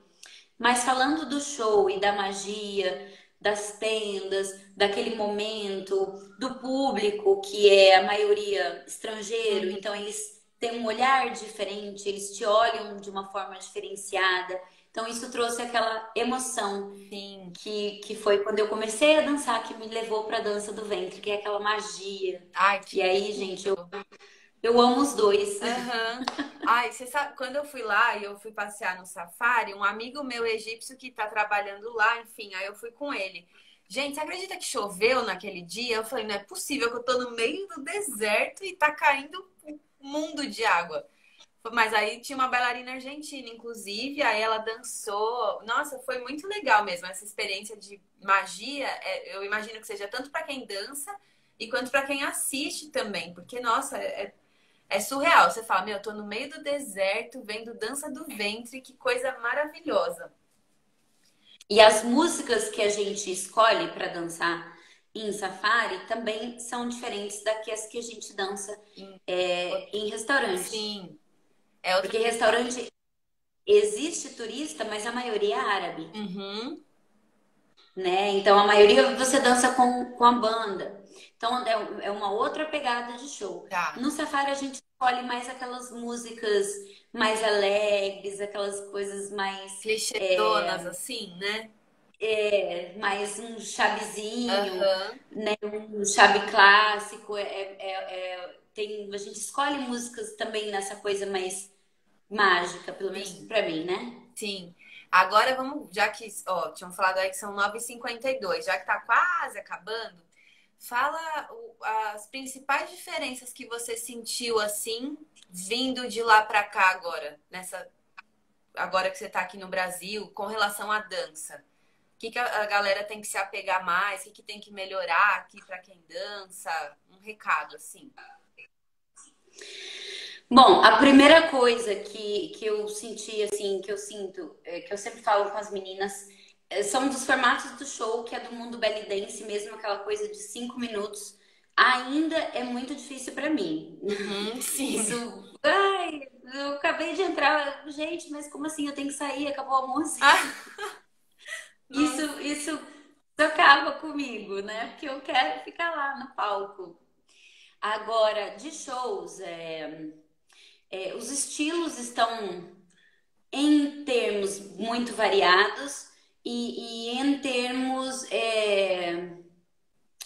Mas falando do show e da magia, das tendas, daquele momento, do público, que é a maioria estrangeiro, Uhum. então eles têm um olhar diferente, eles te olham de uma forma diferenciada. Então isso trouxe aquela emoção Sim. que foi quando eu comecei a dançar, que me levou para a dança do ventre, que é aquela magia. Ai, que E aí, gente, eu, lindo. eu amo os dois. Aham. Ai, você sabe, quando eu fui lá e eu fui passear no safari, um amigo meu egípcio que tá trabalhando lá, enfim, aí eu fui com ele. Gente, você acredita que choveu naquele dia? Eu falei, não é possível que eu tô no meio do deserto e tá caindo um mundo de água. Mas aí tinha uma bailarina argentina, inclusive, aí ela dançou. Nossa, foi muito legal mesmo essa experiência de magia. Eu imagino que seja tanto para quem dança e quanto para quem assiste também, porque nossa, é surreal. Você fala, meu, eu tô no meio do deserto, vendo dança do ventre, que coisa maravilhosa. E as músicas que a gente escolhe para dançar em safari também são diferentes das que a gente dança Em em restaurante. Sim, é outra Porque pegada. restaurante existe turista, mas a maioria é árabe, Uhum, né? Então a maioria você dança com a banda. Então é uma outra pegada de show. tá. No safari a gente escolhe mais aquelas músicas mais alegres, aquelas coisas mais Clichêzonas assim, né? mais um chavezinho, Aham, né? Um chave clássico. A gente escolhe músicas também nessa coisa mais mágica, pelo menos sim. pra mim, né? Sim. Agora vamos, já que, ó, tinham falado aí que são 9h52, já que tá quase acabando, fala as principais diferenças que você sentiu assim, vindo de lá pra cá agora, agora que você tá aqui no Brasil, com relação à dança. O que que a galera tem que se apegar mais? O que que tem que melhorar aqui pra quem dança? Um recado assim. Bom, a primeira coisa que eu senti, assim, que eu sinto, que eu sempre falo com as meninas, são dos formatos do show, que é do mundo belly dance, mesmo aquela coisa de 5 minutos, ainda é muito difícil pra mim. Uhum, sim. Isso, ai, eu acabei de entrar, gente, mas como assim? Eu tenho que sair, acabou a música. Ah, nossa. Isso acaba comigo, né? Porque eu quero ficar lá no palco. Agora, de shows, os estilos estão em termos muito variados e em termos.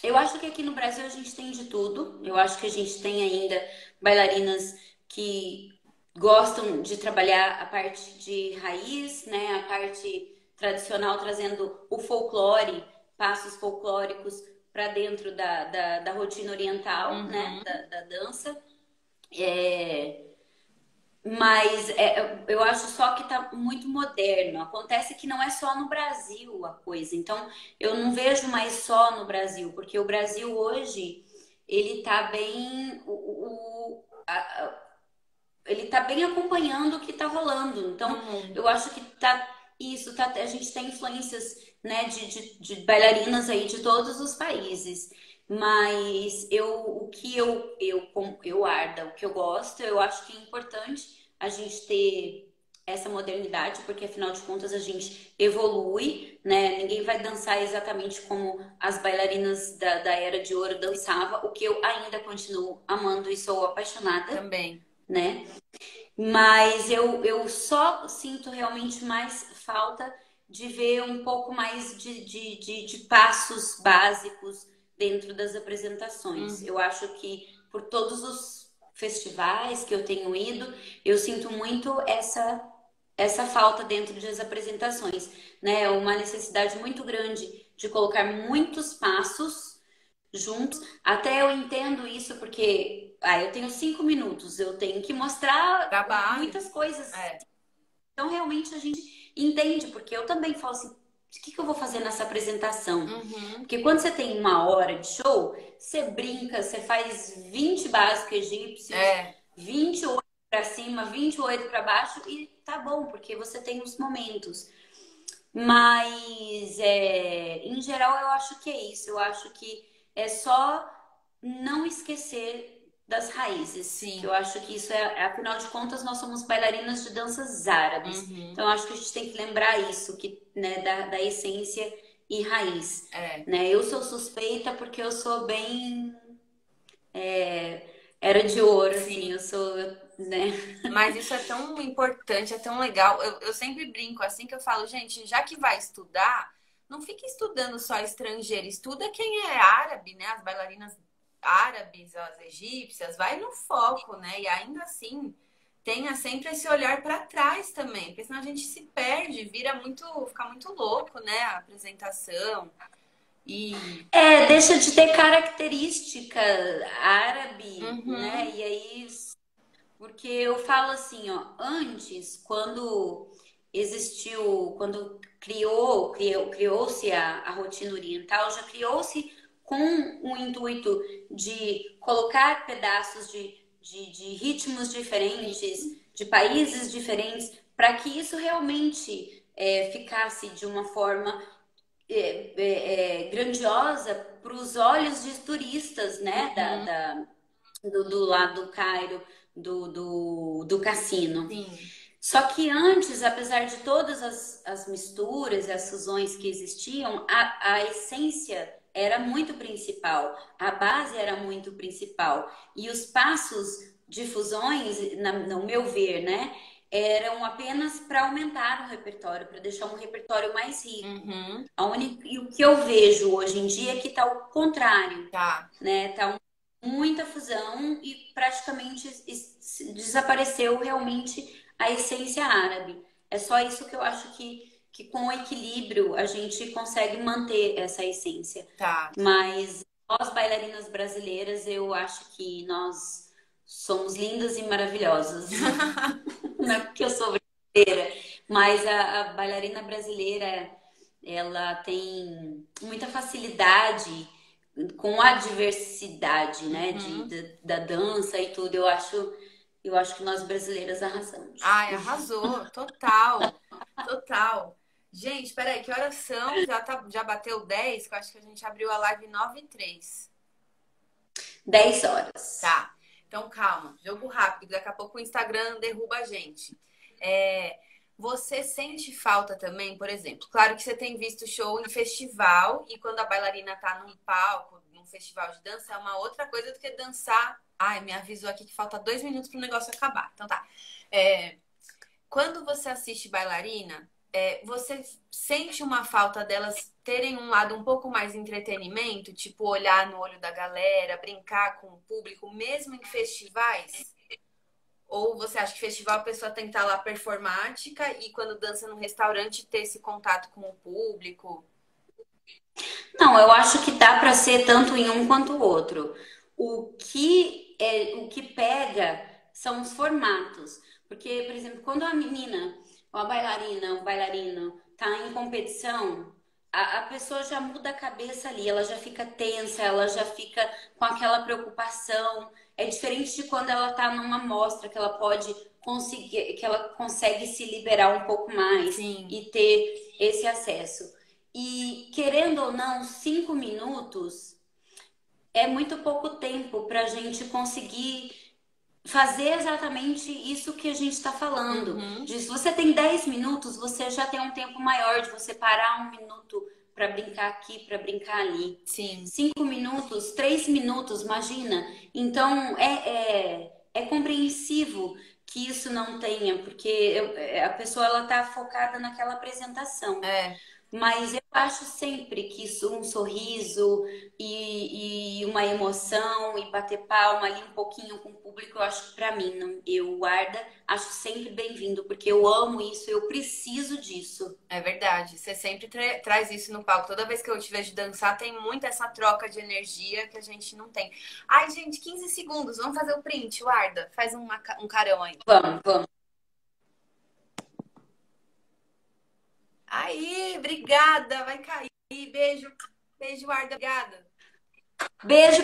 Eu acho que aqui no Brasil a gente tem de tudo. Eu acho que a gente tem ainda bailarinas que gostam de trabalhar a parte de raiz, né? A parte tradicional, trazendo o folclore, passos folclóricos para dentro da rotina oriental, né? Uhum. Da dança. Mas eu acho só que tá muito moderno. Acontece que não é só no Brasil a coisa. Então, eu não vejo mais só no Brasil, porque o Brasil hoje, ele tá bem. Ele tá bem acompanhando o que tá rolando. No Então, mundo. eu acho que tá. Isso, tá, a gente tem influências, né, de bailarinas aí de todos os países. Mas o que eu, Arda, o que eu gosto, eu acho que é importante a gente ter essa modernidade, porque afinal de contas a gente evolui, né? Ninguém vai dançar exatamente como as bailarinas da Era de Ouro dançavam, o que eu ainda continuo amando e sou apaixonada, Também. né? Mas eu só sinto realmente mais falta de ver um pouco mais de passos básicos dentro das apresentações. Uhum. Eu acho que por todos os festivais que eu tenho ido, eu sinto muito essa falta dentro das apresentações, né? Uma necessidade muito grande de colocar muitos passos juntos. Até eu entendo isso porque eu tenho 5 minutos, eu tenho que mostrar Trabalho. muitas coisas. É. Então, realmente, a gente entende, porque eu também falo assim, o que eu vou fazer nessa apresentação? Uhum. Porque quando você tem 1 hora de show, você brinca, você faz 20 básicos egípcios, É. 28 para cima, 28 para baixo e tá bom, porque você tem os momentos. Mas, em geral, eu acho que é isso. Eu acho que é só não esquecer das raízes. Que Sim. eu acho que isso afinal de contas, nós somos bailarinas de danças árabes. Uhum. Então, eu acho que a gente tem que lembrar isso, que, né, da essência e raiz. É. Né? Eu sou suspeita porque eu sou bem era de ouro, assim, Sim. eu sou, né? Mas isso é tão importante, é tão legal. Eu sempre brinco assim que eu falo, gente, já que vai estudar, não fique estudando só estrangeiro, estuda quem é árabe, né? As bailarinas árabes, as egípcias, vai no foco, né? E ainda assim, tenha sempre esse olhar para trás também, porque senão a gente se perde, fica muito louco, né? A apresentação. E. Deixa de ter característica árabe, né? Uhum, E aí, porque eu falo assim, ó, antes, quando criou-se a rotina oriental, já criou-se com o intuito de colocar pedaços de ritmos diferentes, de países diferentes, para que isso realmente ficasse de uma forma grandiosa para os olhos de turistas, né, uhum, do lado do Cairo, do cassino. sim. Só que antes, apesar de todas as misturas e as fusões que existiam, a essência era muito principal, a base era muito principal. E os passos de fusões, no meu ver, né, eram apenas para aumentar o repertório, para deixar um repertório mais rico. Uhum, E o que eu vejo hoje em dia é que está o contrário, tá. né? Tá muita fusão e praticamente desapareceu realmente a essência árabe. É só isso que eu acho que com o equilíbrio a gente consegue manter essa essência. Tá. Mas nós, bailarinas brasileiras, eu acho que nós somos lindas e maravilhosas. Não é porque eu sou brasileira, mas a bailarina brasileira, ela tem muita facilidade com a diversidade, né, Uhum. da dança e tudo. Eu acho que nós brasileiras arrasamos. Ai, arrasou. Total. Total. Gente, peraí, que horas são? Já bateu 10. Que eu acho que a gente abriu a live 9h03. 10 horas. Tá. Então, calma. Jogo rápido. Daqui a pouco o Instagram derruba a gente. É, você sente falta também, por exemplo? Claro que você tem visto show em festival e quando a bailarina tá num palco, num festival de dança, é uma outra coisa do que dançar. Ai, me avisou aqui que falta 2 minutos pro negócio acabar. Então tá. É, quando você assiste bailarina, você sente uma falta delas terem um lado um pouco mais entretenimento, tipo olhar no olho da galera, brincar com o público, mesmo em festivais? Ou você acha que festival a pessoa tem que estar lá performática e quando dança num restaurante ter esse contato com o público? Não, eu acho que dá para ser tanto em um quanto o outro. O que pega são os formatos. Porque, por exemplo, quando a menina, ou a bailarina, o bailarino tá em competição, a pessoa já muda a cabeça ali, ela já fica tensa, ela já fica com aquela preocupação. É diferente de quando ela tá numa mostra que ela pode conseguir, que ela consegue se liberar um pouco mais Sim. e ter esse acesso. E querendo ou não, 5 minutos é muito pouco tempo para a gente conseguir fazer exatamente isso que a gente está falando. Uhum. Se você tem 10 minutos, você já tem um tempo maior de você parar 1 minuto para brincar aqui, para brincar ali. Sim. 5 minutos, 3 minutos, imagina. Então é compreensivo que isso não tenha, porque a pessoa ela está focada naquela apresentação. É. Mas eu acho sempre que isso, um sorriso e uma emoção e bater palma ali um pouquinho com o público, eu acho que pra mim, eu, Arda, acho sempre bem-vindo, porque eu amo isso, eu preciso disso. É verdade. Você sempre traz isso no palco. Toda vez que eu te vejo dançar, tem muito essa troca de energia que a gente não tem. Ai, gente, 15 segundos. Vamos fazer o print, Warda. Faz um carão aí. Vamos, vamos. Aí, obrigada. Vai cair. Beijo. Beijo, Warda. Obrigada. Beijo.